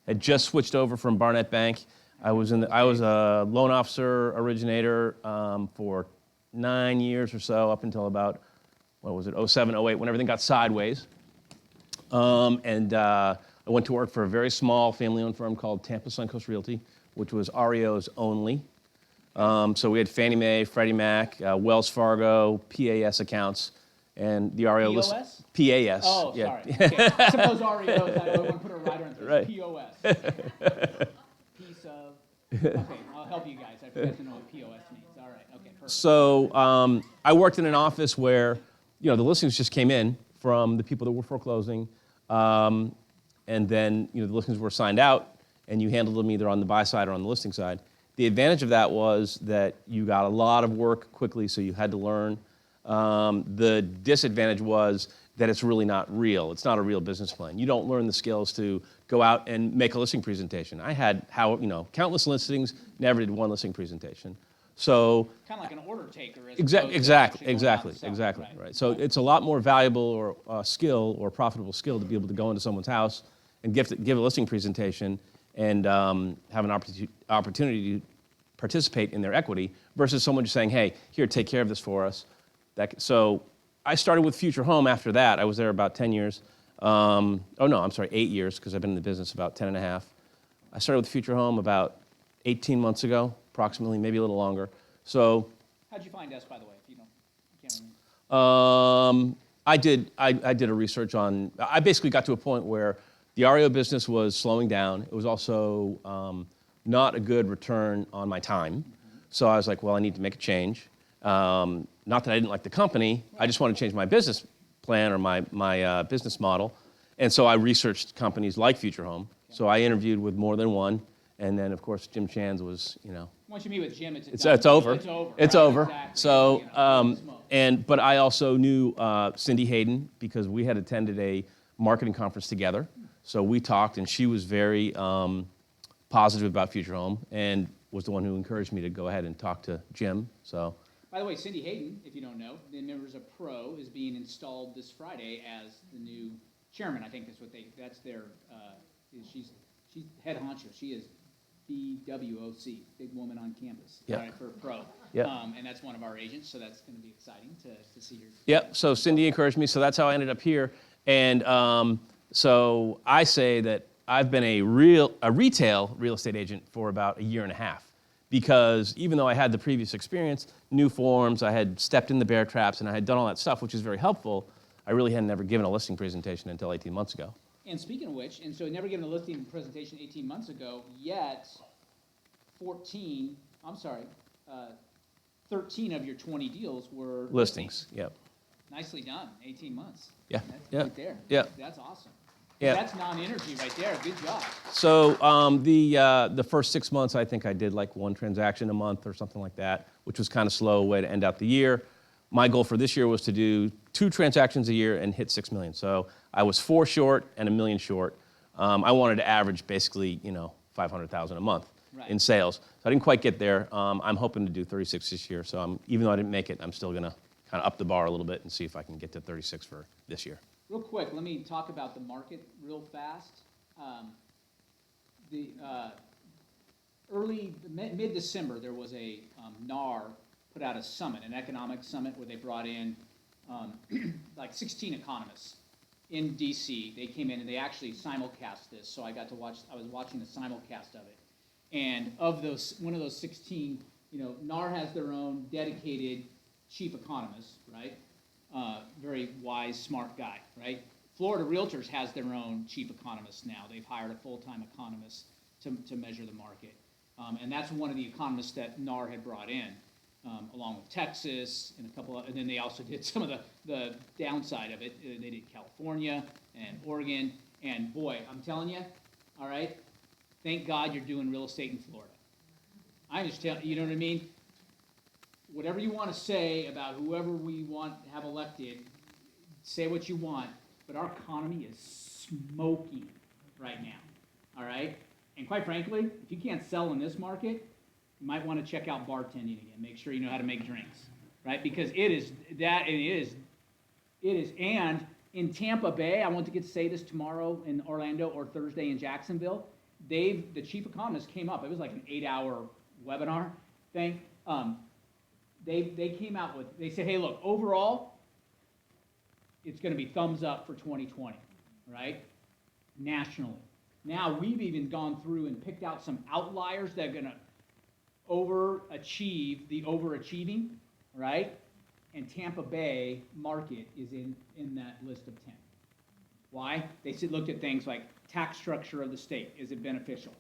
Had just switched over from Barnett Bank. I was a loan officer originator for 9 years or so, up until about, what was it, 07, 08, when everything got sideways. I went to work for a very small family-owned firm called Tampa Suncoast Realty, which was REOs only. So we had Fannie Mae, Freddie Mac, Wells Fargo, PAS accounts, and the REO list. POS? PAS. Oh, yeah. sorry. Okay. Suppose REOs, I want to put a rider in there. Right. POS. Piece of. Okay, I'll help you guys. I forgot to know what POS means. All right. Okay. Perfect. So I worked in an office where, the listings just came in from the people that were foreclosing, and then the listings were signed out, and you handled them either on the buy side or on the listing side. The advantage of that was that you got a lot of work quickly, so you had to learn. The disadvantage was that it's really not real. It's not a real business plan. You don't learn the skills to go out and make a listing presentation. I had countless listings, never did one listing presentation. So kind of like an order taker. Exactly. Right. So it's a lot more valuable or skill or profitable skill to be able to go into someone's house and give a listing presentation and have an opportunity to participate in their equity versus someone just saying, hey, here, take care of this for us. So I started with Future Home after that. I was there about 10 years. 8 years, because I've been in the business about 10 and a half. I started with Future Home about 18 months ago, approximately, maybe a little longer. So. How'd you find us, by the way, if you can't remember? I did a research on, I basically got to a point where the REO business was slowing down. It was also not a good return on my time. So I was like, well, I need to make a change. Not that I didn't like the company, I just wanted to change my business plan or my business model. And so I researched companies like Future Home. So I interviewed with more than one. And then, of course, Jim Chan's was, Once you meet with Jim, it's over. It's over. Exactly. So, but I also knew Cindy Hayden because we had attended a marketing conference together. So we talked, and she was very positive about Future Home and was the one who encouraged me to go ahead and talk to Jim. So. By the way, Cindy Hayden, if you don't know, the Members of Pro is being installed this Friday as the new chairman. I think that's their, she's head honcho. She is BWOC, big woman on campus, right, for Pro. Yep. And that's one of our agents, so that's going to be exciting to see her. Yep, so Cindy encouraged me, so that's how I ended up here. And so I say that I've been a retail real estate agent for about a year and a half. Because even though I had the previous experience, new forms, I had stepped in the bear traps, and I had done all that stuff, which is very helpful, I really had never given a listing presentation until 18 months ago. And speaking of which, and so never given a listing presentation 18 months ago, yet 13 of your 20 deals were listings. Yep. Nicely done, 18 months. Yeah. That's Yeah. right there. Yeah. That's awesome. Yeah. That's non-energy right there. Good job. So the first 6 months, I think I did like one transaction a month or something like that, which was kind of slow way to end out the year. My goal for this year was to do 2 transactions a year and hit 6 million. So I was 4 short and $1 million short. I wanted to average basically, $500,000 a month in sales. So I didn't quite get there. I'm hoping to do 36 this year. So even though I didn't make it, I'm still going to kind of up the bar a little bit and see if I can get to 36 for this year. Real quick, let me talk about the market real fast. Mid-December, there was a NAR put out a summit, an economic summit, where they brought in like 16 economists in DC. They came in and they actually simulcast this, so I was watching the simulcast of it. And of those, one of those 16, NAR has their own dedicated chief economist, right? Very wise, smart guy, right? Florida Realtors has their own chief economist now. They've hired a full-time economist to measure the market. And that's one of the economists that NAR had brought in, along with Texas and and then they also did some of the downside of it. They did California and Oregon. And boy, I'm telling you, all right, thank God you're doing real estate in Florida. I just tell you know what I mean? Whatever you want to say about whoever we want to have elected, say what you want, but our economy is smoking right now, all right? And quite frankly, if you can't sell in this market, you might want to check out bartending again. Make sure you know how to make drinks, right? Because it is that, and it is, and in Tampa Bay, I want to get to say this tomorrow in Orlando or Thursday in Jacksonville, the chief economist came up, it was like an 8-hour webinar thing. They came out with, they said, hey, look, overall, it's going to be thumbs up for 2020, right? Nationally. Now, we've even gone through and picked out some outliers that are going to overachieve the overachieving, right? And Tampa Bay market is in that list of 10. Why? They looked at things like tax structure of the state. Is it beneficial?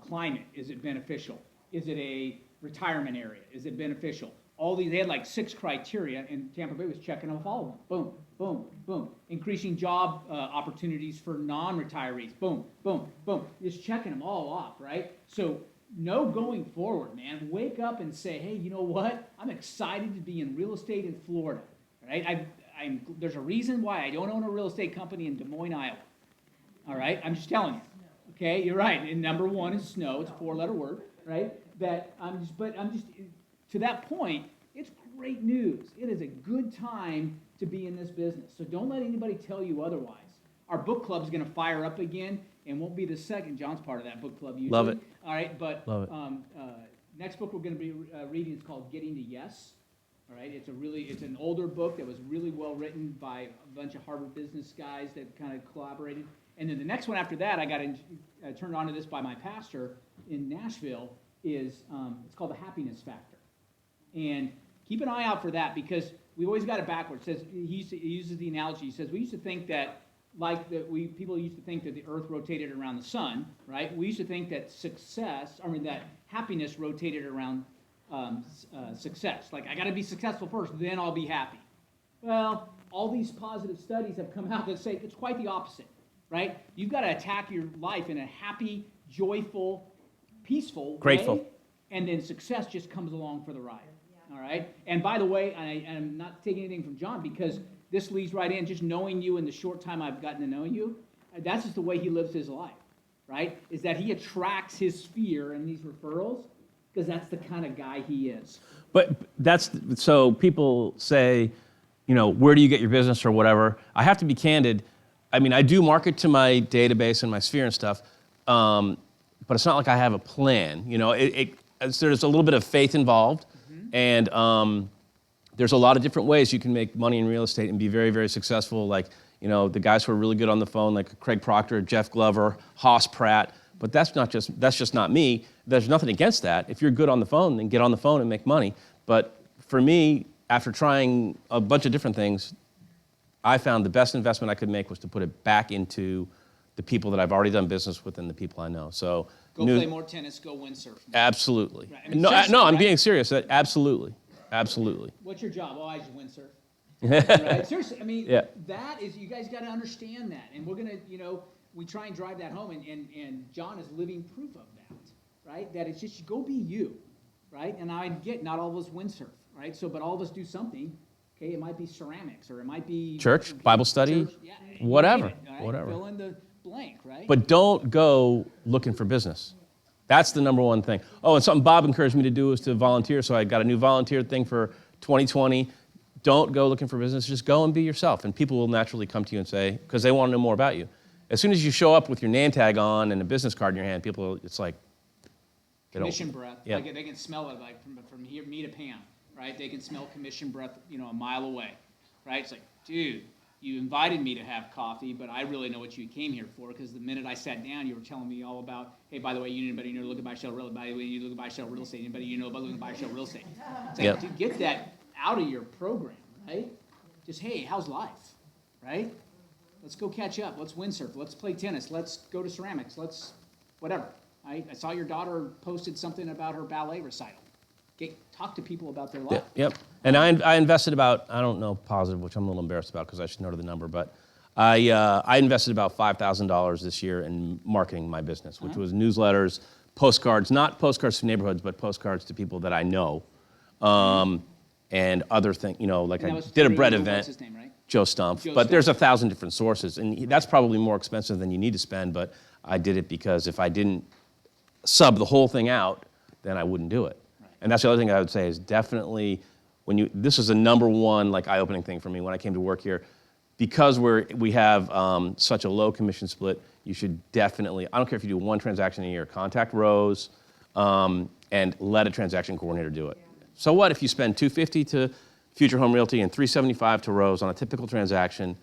Climate. Is it beneficial? Is it a retirement area? Is it beneficial? All these, they had like 6 criteria, and Tampa Bay was checking off all of them. Boom, boom, boom. Increasing job opportunities for non-retirees. Boom, boom, boom. Just checking them all off, right? So no going forward, man. Wake up and say, hey, you know what? I'm excited to be in real estate in Florida, right? There's a reason why I don't own a real estate company in Des Moines, Iowa. All right? I'm just telling you. Okay, you're right. And number 1 is snow. It's a 4-letter word, right? But I'm just to that point, it's great news. It is a good time to be in this business. So don't let anybody tell you otherwise. Our book club's going to fire up again and won't be the second. John's part of that book club usually. Love it. All right, but Love it. next book we're going to be reading is called Getting to Yes. All right, it's an older book that was really well written by a bunch of Harvard business guys that kind of collaborated. And then the next one after that, I got turned on to this by my pastor in Nashville, is it's called The Happiness Factor. And keep an eye out for that because we've always got it backwards. It says, he uses the analogy, he says, we used to think that, people used to think that the earth rotated around the sun, right? We used to think that that happiness rotated around success. Like, I got to be successful first, then I'll be happy. Well, all these positive studies have come out that say it's quite the opposite, right? You've got to attack your life in a happy, joyful, peaceful Grateful. way, and then success just comes along for the ride. All right? And by the way, I'm not taking anything from John because this leads right in, just knowing you in the short time I've gotten to know you, that's just the way he lives his life, right? Is that he attracts his sphere and these referrals because that's the kind of guy he is. But so people say, where do you get your business or whatever? I have to be candid. I mean, I do market to my database and my sphere and stuff, but it's not like I have a plan. There's a little bit of faith involved, and there's a lot of different ways you can make money in real estate and be very, very successful. Like, the guys who are really good on the phone, like Craig Proctor, Jeff Glover, Haas Pratt. But that's just not me. There's nothing against that. If you're good on the phone, then get on the phone and make money. But for me, after trying a bunch of different things, I found the best investment I could make was to put it back into the people that I've already done business with and the people I know. So Go play more tennis, go windsurf. Absolutely. Right. I mean, No, seriously, I'm right? being serious. Absolutely. Absolutely. What's your job? Oh, I just windsurf. Right? Seriously, I mean, Yeah. that is, you guys got to understand that. And we're going to, we try and drive that home, and John is living proof of that, right? That it's just, go be you, right? And I get not all of us windsurf, right? So, but all of us do something. Okay, it might be ceramics, or it might be Church, Bible study, yeah, whatever, you name it, right? whatever. Fill in the blank, right? But don't go looking for business. That's the number one thing. Oh, and something Bob encouraged me to do was to volunteer, so I got a new volunteer thing for 2020. Don't go looking for business, just go and be yourself, and people will naturally come to you and say, because they want to know more about you. As soon as you show up with your name tag on and a business card in your hand, people, it's like, Commission breath. Yeah. Like they can smell it, like from here, me to Pam, right? They can smell commission breath, a mile away, right? It's like, dude, you invited me to have coffee, but I really know what you came here for, because the minute I sat down, you were telling me all about, hey, by the way, anybody know to look at buy sell real estate? By the way, you look at buy sell real estate. Anybody know about looking at buy sell real estate? It's like, Yep. dude, get that out of your program, right? Just, hey, how's life, right? Let's go catch up. Let's windsurf. Let's play tennis. Let's go to ceramics. Let's whatever. I saw your daughter posted something about her ballet recital. Talk to people about their life. Yep. And I invested about, I don't know positive, which I'm a little embarrassed about because I should know the number, but I invested about $5,000 this year in marketing my business, which was newsletters, postcards, not postcards to neighborhoods, but postcards to people that I know, and other things, like I did a bread event. What's his name, right? Joe Stumpf. But there's 1,000 different sources, and that's probably more expensive than you need to spend, but I did it because if I didn't sub the whole thing out, then I wouldn't do it. And that's the other thing I would say is definitely this is a number one eye-opening thing for me when I came to work here. Because we have such a low commission split, you should definitely, I don't care if you do one transaction a year, contact Rose and let a transaction coordinator do it. So what if you spend $250 to Future Home Realty and $375 to Rose on a typical transaction?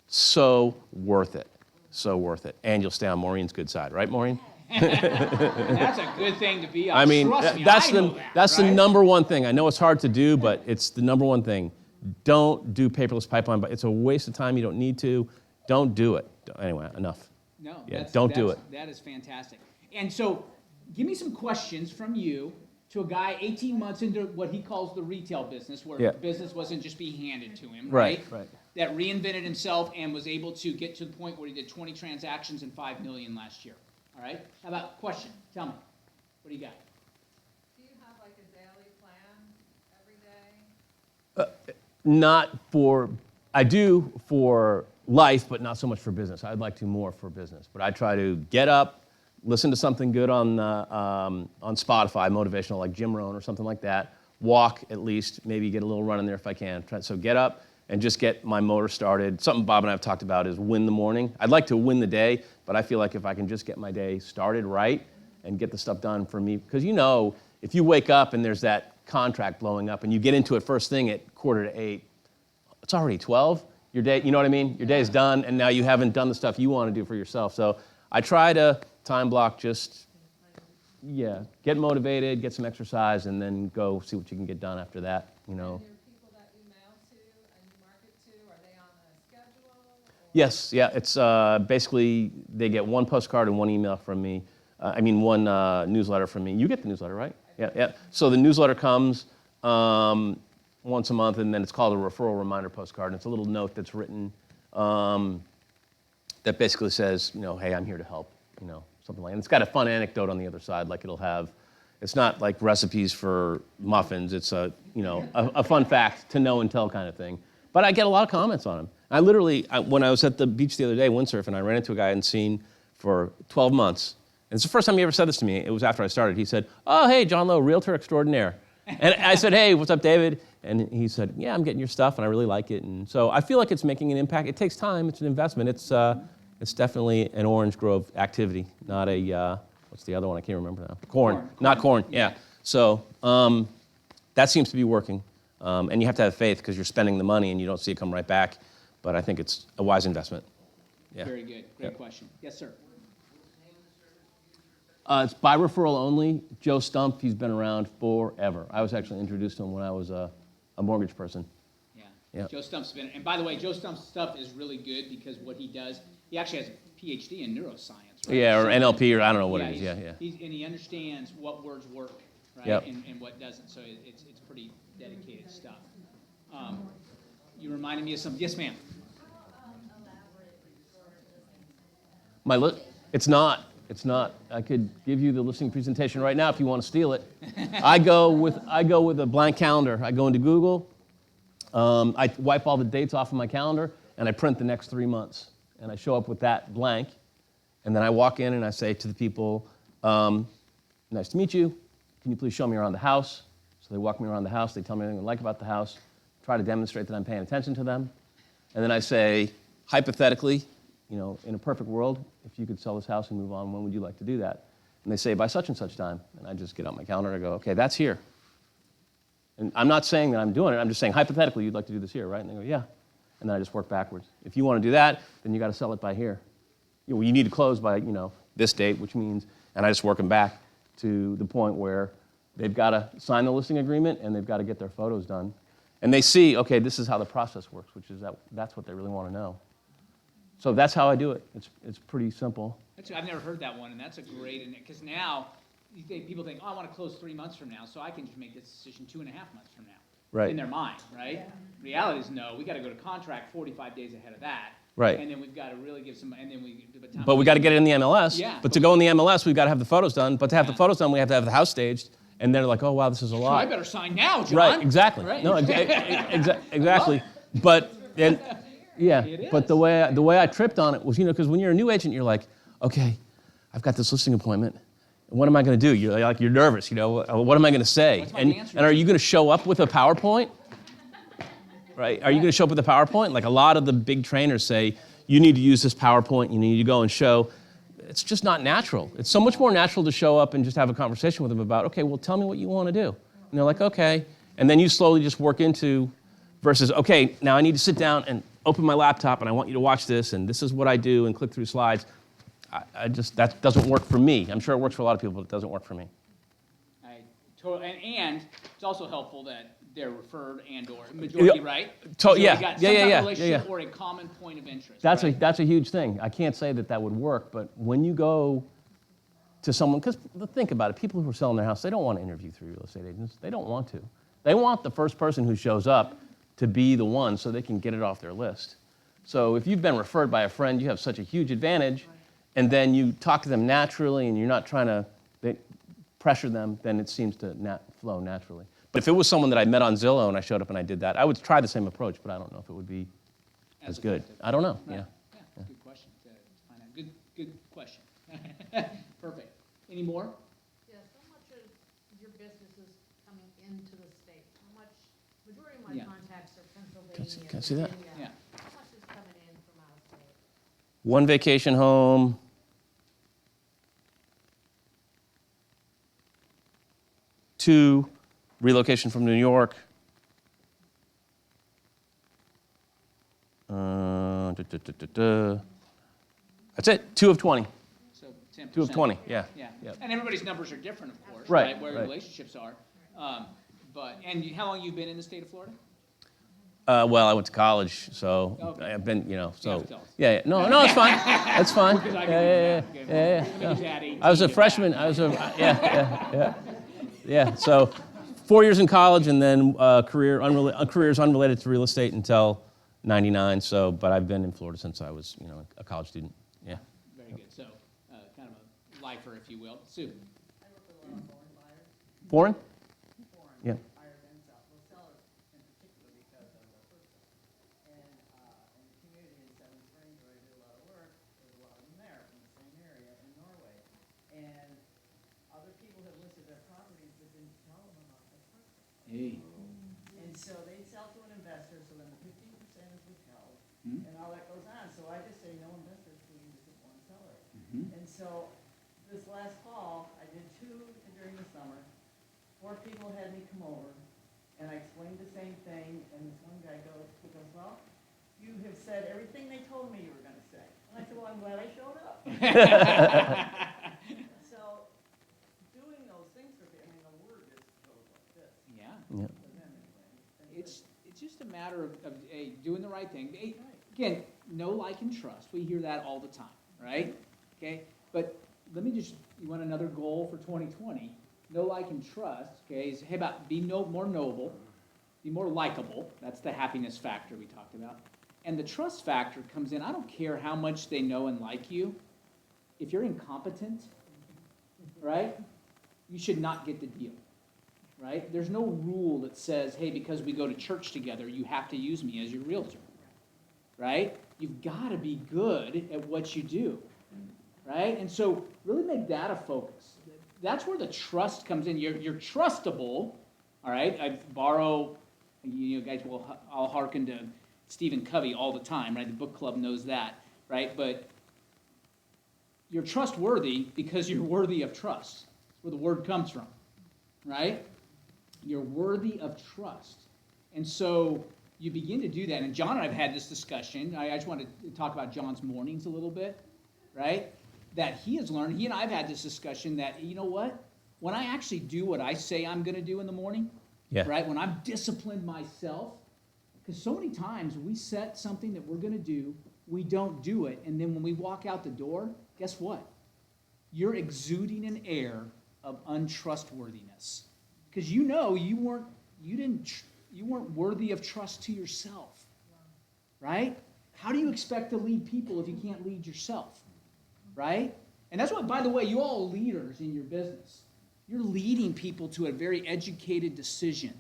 So worth it. So worth it. And you'll stay on Maureen's good side, right, Maureen? That's a good thing to be on. I mean, Trust me, that's I know that, that's the right? number one thing. I know it's hard to do, but it's the number one thing. Don't do paperless pipeline, but it's a waste of time. You don't need to. Don't do it. Anyway, enough. No, Yeah, don't do it. That is fantastic. And so, give me some questions from you to a guy 18 months into what he calls the retail business, where business wasn't just being handed to him, right? Right. That reinvented himself and was able to get to the point where he did 20 transactions and $5 million last year. All right? How about question? Tell me. What do you got? Do you have like a daily plan every day? Not for, I do for life, but not so much for business. I'd like to more for business. But I try to get up, listen to something good on Spotify, motivational, like Jim Rohn or something like that. Walk at least, maybe get a little run in there if I can. So get up and just get my motor started. Something Bob and I have talked about is win the morning. I'd like to win the day, but I feel like if I can just get my day started right and get the stuff done for me, because if you wake up and there's that contract blowing up and you get into it first thing at 7:45, it's already 12. Your day, you know what I mean? Your day is done, and now you haven't done the stuff you want to do for yourself. So I try to time block get motivated, get some exercise, and then go see what you can get done after that, And your people that you mail to and you market to, are they on a schedule? Yes, yeah, it's basically they get one postcard and one email from me. One newsletter from me. You get the newsletter, right? Yeah. So the newsletter comes once a month, and then it's called a referral reminder postcard. And it's a little note that's written that basically says, hey, I'm here to help, something like that. And it's got a fun anecdote on the other side, like it's not like recipes for muffins. It's a fun fact to know and tell kind of thing. But I get a lot of comments on them. I literally, when I was at the beach the other day windsurfing, I ran into a guy I hadn't seen for 12 months. And it's the first time he ever said this to me. It was after I started. He said, "Oh, hey, John Lowe, realtor extraordinaire." And I said, "Hey, what's up, David?" And he said, "Yeah, I'm getting your stuff, and I really like it." And so I feel like it's making an impact. It takes time. It's an investment. It's definitely an Orange Grove activity, not a, what's the other one? I can't remember now. Corn. Not corn, yeah. So that seems to be working. And you have to have faith because you're spending the money and you don't see it come right back. But I think it's a wise investment. Yeah. Very good. Great question. Yes, sir. It's by referral only. Joe Stumpf, he's been around forever. I was actually introduced to him when I was a mortgage person. Yeah. Joe Stumpf's been, and by the way, Joe Stumpf's stuff is really good because what he does, he actually has a PhD in neuroscience, right? Yeah, or So, NLP, or I don't know what it is. Yeah. And he understands what words work, right, Yep. and what doesn't. So it's pretty dedicated stuff. You reminded me of something. Yes, ma'am. It's not. I could give you the listing presentation right now if you want to steal it. I go with a blank calendar. I go into Google. I wipe all the dates off of my calendar, and I print the next 3 months. And I show up with that blank, and then I walk in and I say to the people, "Nice to meet you. Can you please show me around the house?" So they walk me around the house. They tell me everything they like about the house. Try to demonstrate that I'm paying attention to them. And then I say, hypothetically, in a perfect world, if you could sell this house and move on, when would you like to do that? And they say, by such and such time. And I just get out my calendar and I go, okay, that's here. And I'm not saying that I'm doing it. I'm just saying, hypothetically, you'd like to do this here, right? And they go, yeah. And then I just work backwards. If you want to do that, then you got to sell it by here. You need to close by, this date, which means, and I just work them back to the point where they've got to sign the listing agreement and they've got to get their photos done. And they see, okay, this is how the process works, which is that's what they really want to know. So that's how I do it. It's pretty simple. I've never heard that one, and that's a great, because now people think, oh, I want to close 3 months from now, so I can just make this decision 2.5 months from now. Right. In their mind, right? Yeah. Reality is no, we got to go to contract 45 days ahead of that. Right. And then we've got to really give some, and then we. But we got to get it in the MLS. Yeah. But to go in the MLS, we've got to have the photos done. But to have the photos done, we have to have the house staged. And they're like, oh, wow, this is a lot. I better sign now, John. Right, exactly. Right? No, exactly. But then, yeah. But the way I tripped on it was, because when you're a new agent, you're like, okay, I've got this listing appointment. What am I going to do? You're nervous. What am I going to say? And are you going to show up with a PowerPoint? Right? Are you going to show up with a PowerPoint? Like a lot of the big trainers say, you need to use this PowerPoint. You need to go and show. It's just not natural. It's so much more natural to show up and just have a conversation with them about, okay, well, tell me what you want to do. And they're like, okay. And then you slowly just work into versus, okay, now I need to sit down and open my laptop and I want you to watch this and this is what I do and click through slides. That doesn't work for me. I'm sure it works for a lot of people, but it doesn't work for me. And it's also helpful that they're referred and/or majority, right? So Yeah. you got some kind of relationship or a common point of interest. That's right? that's a huge thing. I can't say that would work, but when you go to someone, because think about it, people who are selling their house, they don't want to interview 3 real estate agents. They don't want to. They want the first person who shows up to be the one so they can get it off their list. So if you've been referred by a friend, you have such a huge advantage, and then you talk to them naturally and you're not trying to pressure them, then it seems to flow naturally. But if it was someone that I met on Zillow and I showed up and I did that, I would try the same approach, but I don't know if it would be as good. I don't know. Right. Yeah. Good question to find out. Good question. Perfect. Any more? Yes, how much of your business is coming into the state? How much, majority of my contacts are Pennsylvania. Can I see that? Virginia. Yeah. How much is coming in from out of state? 1 vacation home, 2 relocation from New York. That's it. 2 of 20. So 10%. 2 of 20. Yeah. Yeah. Yep. And everybody's numbers are different, of course, Right, where right. relationships are. How long you been in the state of Florida? Well, I went to college, so Okay. I've been, so have to tell us. yeah. No, it's fine. That's fine. Because I can Yeah. do that. No. He's at 18, I was a he's freshman. back. Yeah. So 4 years in college, and then careers unrelated to real estate until '99. So, but I've been in Florida since I was, a college student. Yeah. Very good. So, kind of a lifer, if you will. Sue. Foreign? Yeah. Hey. And so they sell to an investor, so then the 15% is withheld, and all that goes on. So I just say no investor is doing this at one seller. And so this last fall, I did 2 during the summer. 4 people had me come over, and I explained the same thing, and this one guy goes, well, you have said everything they told me you were gonna say. And I said, well, I'm glad I showed up. So doing those things for me, a word just goes like this. Yeah. Yeah. It's just a matter of doing the right thing. Again, know, like, and trust. We hear that all the time, right? Okay? But let me you want another goal for 2020? Know, like, and trust, okay, is be more noble, be more likable. That's the happiness factor we talked about. And the trust factor comes in, I don't care how much they know and like you. If you're incompetent, right, you should not get the deal. Right? There's no rule that says, hey, because we go to church together, you have to use me as your realtor. Right? You've got to be good at what you do. Right? And so really make that a focus. That's where the trust comes in. You're trustable. All right? I borrow, guys I'll hearken to Stephen Covey all the time, right? The book club knows that, right? But you're trustworthy because you're worthy of trust. That's where the word comes from, right? You're worthy of trust. And so you begin to do that. And John and I have had this discussion. I just want to talk about John's mornings a little bit, right? That he has learned. He and I have had this discussion that, you know what? When I actually do what I say I'm going to do in the morning, right? When I'm disciplined myself, because so many times we set something that we're going to do, we don't do it, and then when we walk out the door, guess what? You're exuding an air of untrustworthiness, because you know you weren't worthy of trust to yourself, right? How do you expect to lead people if you can't lead yourself, right? And that's what, by the way, you all leaders in your business, you're leading people to a very educated decision,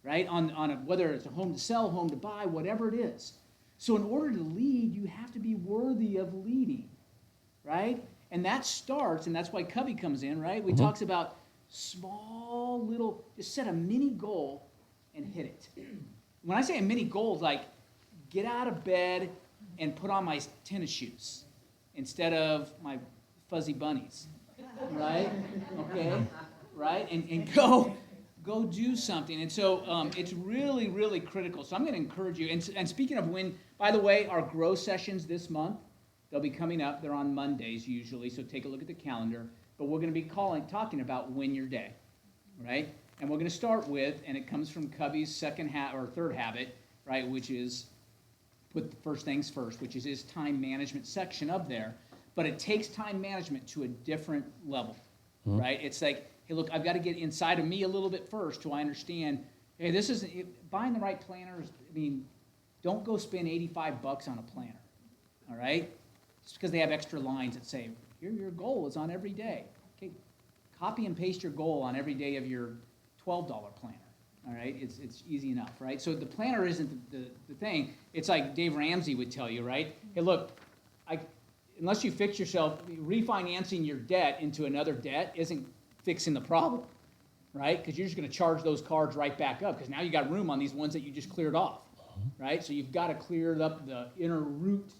right? On whether it's a home to sell, home to buy, whatever it is. So in order to lead, you have to be worthy of leading, right? And that starts, and that's why Covey comes in, right? We talks about small little, just set a mini goal and hit it. When I say a mini goal, it's like get out of bed and put on my tennis shoes instead of my fuzzy bunnies, right? Okay, right? And go do something. And so it's really, really critical. So I'm going to encourage you. And speaking of when, by the way, our grow sessions this month, they'll be coming up. They're on Mondays usually, so take a look at the calendar. But we're going to be talking about win your day, right? And we're going to start with, and it comes from Covey's third habit, right, which is put the first things first, which is his time management section of there. But it takes time management to a different level, right? It's like, hey, look, I've got to get inside of me a little bit first to understand, hey, this isn't, buying the right planners, I mean, don't go spend $85 on a planner, all right? Just because they have extra lines that say, here your goal is on every day. Okay, copy and paste your goal on every day of your $12 planner, all right? It's easy enough, right? So the planner isn't the thing. It's like Dave Ramsey would tell you, right? Hey, look, unless you fix yourself, refinancing your debt into another debt isn't fixing the problem, right? Because you're just going to charge those cards right back up because now you got room on these ones that you just cleared off, right? So you've got to clear up the inner root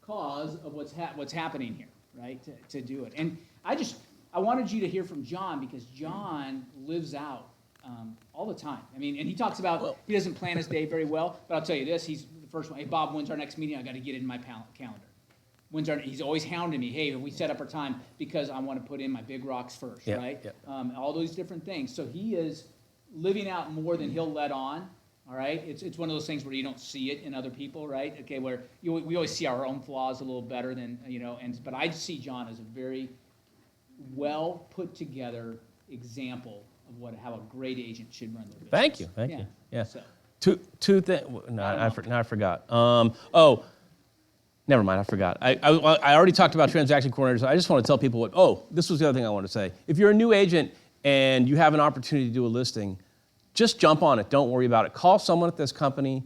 cause of what's happening here, right? To do it. And I wanted you to hear from John because John lives out all the time. I mean, and he talks about he doesn't plan his day very well, but I'll tell you this: he's the first one. Hey, Bob, when's our next meeting? I got to get it in my calendar. He's always hounding me. Hey, we set up our time because I want to put in my big rocks first, right? Yeah. All those different things. So he is living out more than he'll let on. All right, it's one of those things where you don't see it in other people, right? Okay, where we always see our own flaws a little better than but I see John as a very well put together example of how a great agent should run their business. Thank you. Yeah. So. Two things. No, I forgot. Never mind, I forgot. I already talked about transaction coordinators. I just want to tell people this was the other thing I wanted to say. If you're a new agent and you have an opportunity to do a listing, just jump on it. Don't worry about it. Call someone at this company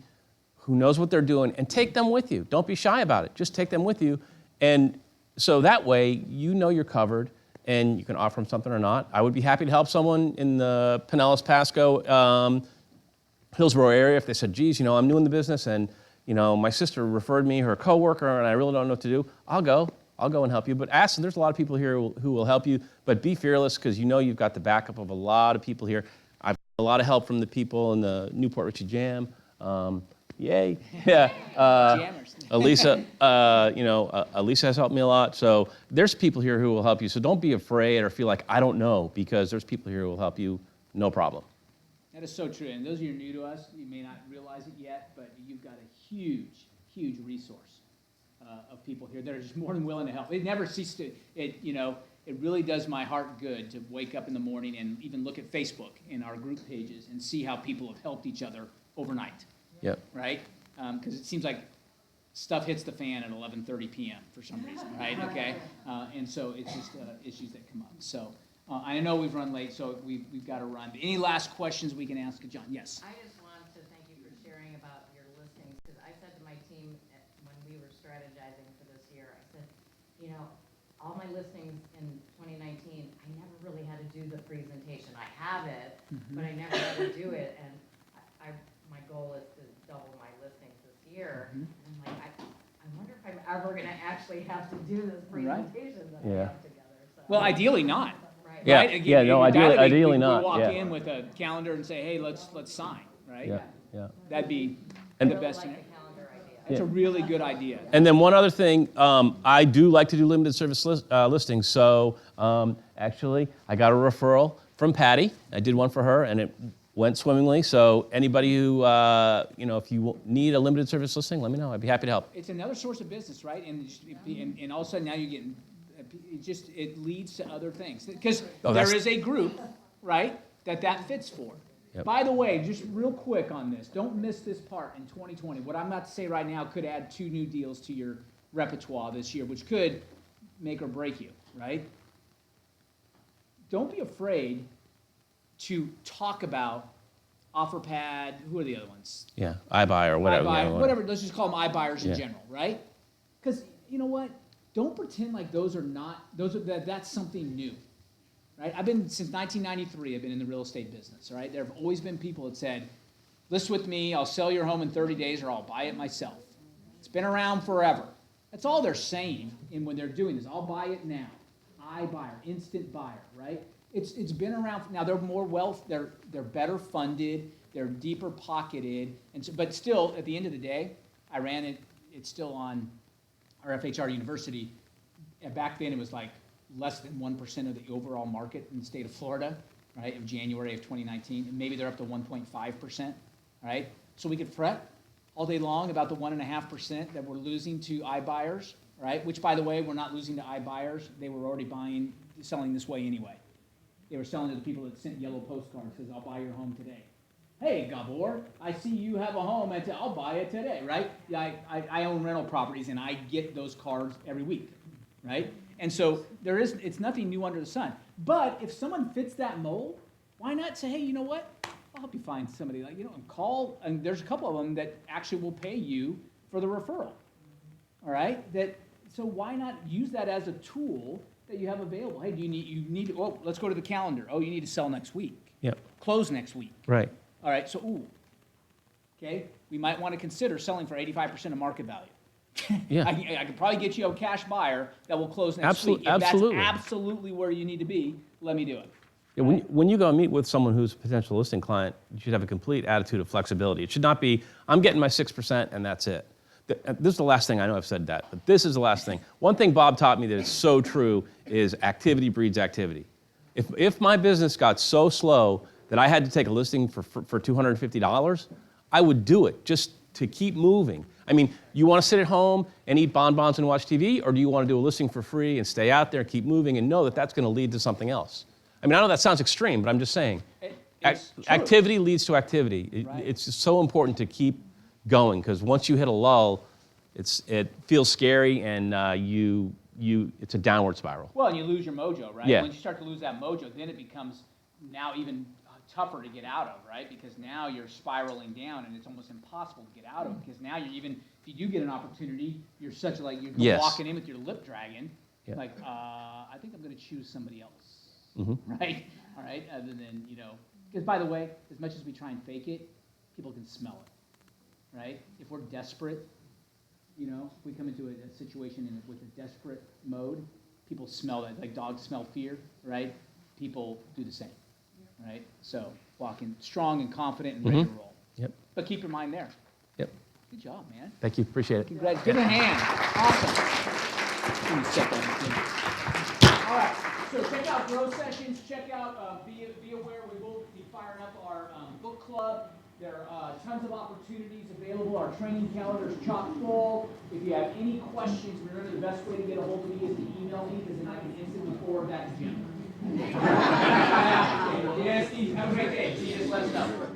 who knows what they're doing and take them with you. Don't be shy about it. Just take them with you. And so that way, you know you're covered and you can offer them something or not. I would be happy to help someone in the Pinellas, Pasco, Hillsborough area if they said, geez, I'm new in the business and my sister referred me, her coworker, and I really don't know what to do. I'll go and help you. But ask them. There's a lot of people here who will help you. But be fearless because you've got the backup of a lot of people here. I've got a lot of help from the people in the Newport Richie Jam. Yay! Yeah. Elisa, Elisa has helped me a lot. So there's people here who will help you. So don't be afraid or feel like I don't know because there's people here who will help you. No problem. That is so true. And those of you who are new to us, you may not realize it yet, but you've got a huge, huge resource of people here that are just more than willing to help. It never ceases to, it really does my heart good to wake up in the morning and even look at Facebook in our group pages and see how people have helped each other overnight. Yep. Right? Because it seems like stuff hits the fan at 11:30 p.m. for some reason, right? Okay? And so it's just issues that come up. So I know we've run late, so we've got to run. But any last questions we can ask John? Yes? I just want to thank you for sharing about your listings, because I said to my team when we were strategizing for this year, I said, all my listings in 2019, I never really had to do the presentation. I have it, but I never had to do it, and my goal is to double my listings this year. And I'm like, I wonder if I'm ever going to actually have to do this presentation that I have together. So. Well, ideally not. Yeah, right? Again, ideally not. We walk in with a calendar and say, hey, let's sign, right? Yeah. That'd be the best scenario. It's a really good idea. And then one other thing, I do like to do limited service listings. So actually, I got a referral from Patty. I did one for her, and went swimmingly. So anybody who, if you need a limited service listing, let me know. I'd be happy to help. It's another source of business, right? And all of a sudden now you're getting, it leads to other things. Because there is a group, right, that fits for. Yep. By the way, just real quick on this, don't miss this part in 2020. What I'm about to say right now could add 2 new deals to your repertoire this year, which could make or break you, right? Don't be afraid to talk about OfferPad, who are the other ones? Yeah, iBuy or whatever. iBuy, whatever, let's just call them iBuyers in Yeah. general, right? Because you know what? Don't pretend like that's something new, right? Since 1993, I've been in the real estate business, right? There have always been people that said, list with me, I'll sell your home in 30 days or I'll buy it myself. It's been around forever. That's all they're saying when they're doing this. I'll buy it now. iBuyer, instant buyer, right? It's been around. Now they're more they're better funded, they're deeper pocketed, but still at the end of the day, I ran it. It's still on our FHR University. And back then it was like less than 1% of the overall market in the state of Florida, right? Of January of 2019, and maybe they're up to 1.5%, right? So we could fret all day long about the 1.5% that we're losing to iBuyers, right? Which, by the way, we're not losing to iBuyers. They were already selling this way anyway. They were selling to the people that sent yellow postcards, says, I'll buy your home today. Hey, Gabor, I see you have a home, I'll buy it today, right? Yeah, I own rental properties, and I get those cards every week, right? And so it's nothing new under the sun. But if someone fits that mold, why not say, hey, you know what? I'll help you find somebody, and call, and there's a couple of them that actually will pay you for the referral, all right? So why not use that as a tool that you have available? Hey, you need let's go to the calendar. Oh, you need to sell next week. Yep. Close next week. Right. All right, so, okay, we might want to consider selling for 85% of market value. Yeah. I could probably get you a cash buyer that will close next week. If Absolutely. that's absolutely where you need to be, let me do it. Yeah, when you go and meet with someone who's a potential listing client, you should have a complete attitude of flexibility. It should not be, I'm getting my 6% and that's it. This is the last thing, I know I've said that, but this is the last thing. One thing Bob taught me that is so true is activity breeds activity. If my business got so slow that I had to take a listing for $250, I would do it just to keep moving. I mean, you want to sit at home and eat bonbons and watch TV, or do you want to do a listing for free and stay out there and keep moving and know that that's going to lead to something else? I mean, I know that sounds extreme, but I'm just saying. Activity leads to activity. Right. It's just so important to keep going, because once you hit a lull, it feels scary and it's a downward spiral. Well, and you lose your mojo, right? Yeah. Once you start to lose that mojo, then it becomes now even tougher to get out of, right? Because now you're spiraling down and it's almost impossible to get out of, because now if you do get an opportunity, you're Yes. walking in with your lip dragging, Yeah. like, I think I'm going to choose somebody else, Mm-hmm. right? All right, other than, because by the way, as much as we try and fake it, people can smell it, right? If we're desperate, if we come into a situation with a desperate mode, people smell that, like dogs smell fear, right? People do the same, right? So walk in strong and confident and ready to roll. Yep. But keep your mind there. Yep. Good job, man. Thank you. Appreciate it. Congrats. Give it a hand. Awesome. Let me step on this thing. All right. So check out Grow Sessions. Check out Be Aware. We will be firing up our book club. There are tons of opportunities available. Our training calendar is chock full. If you have any questions, remember the best way to get a hold of me is to email me, because then I can instantly forward that to Jim. Yes, Steve. Have a great day. See you. Just let us know.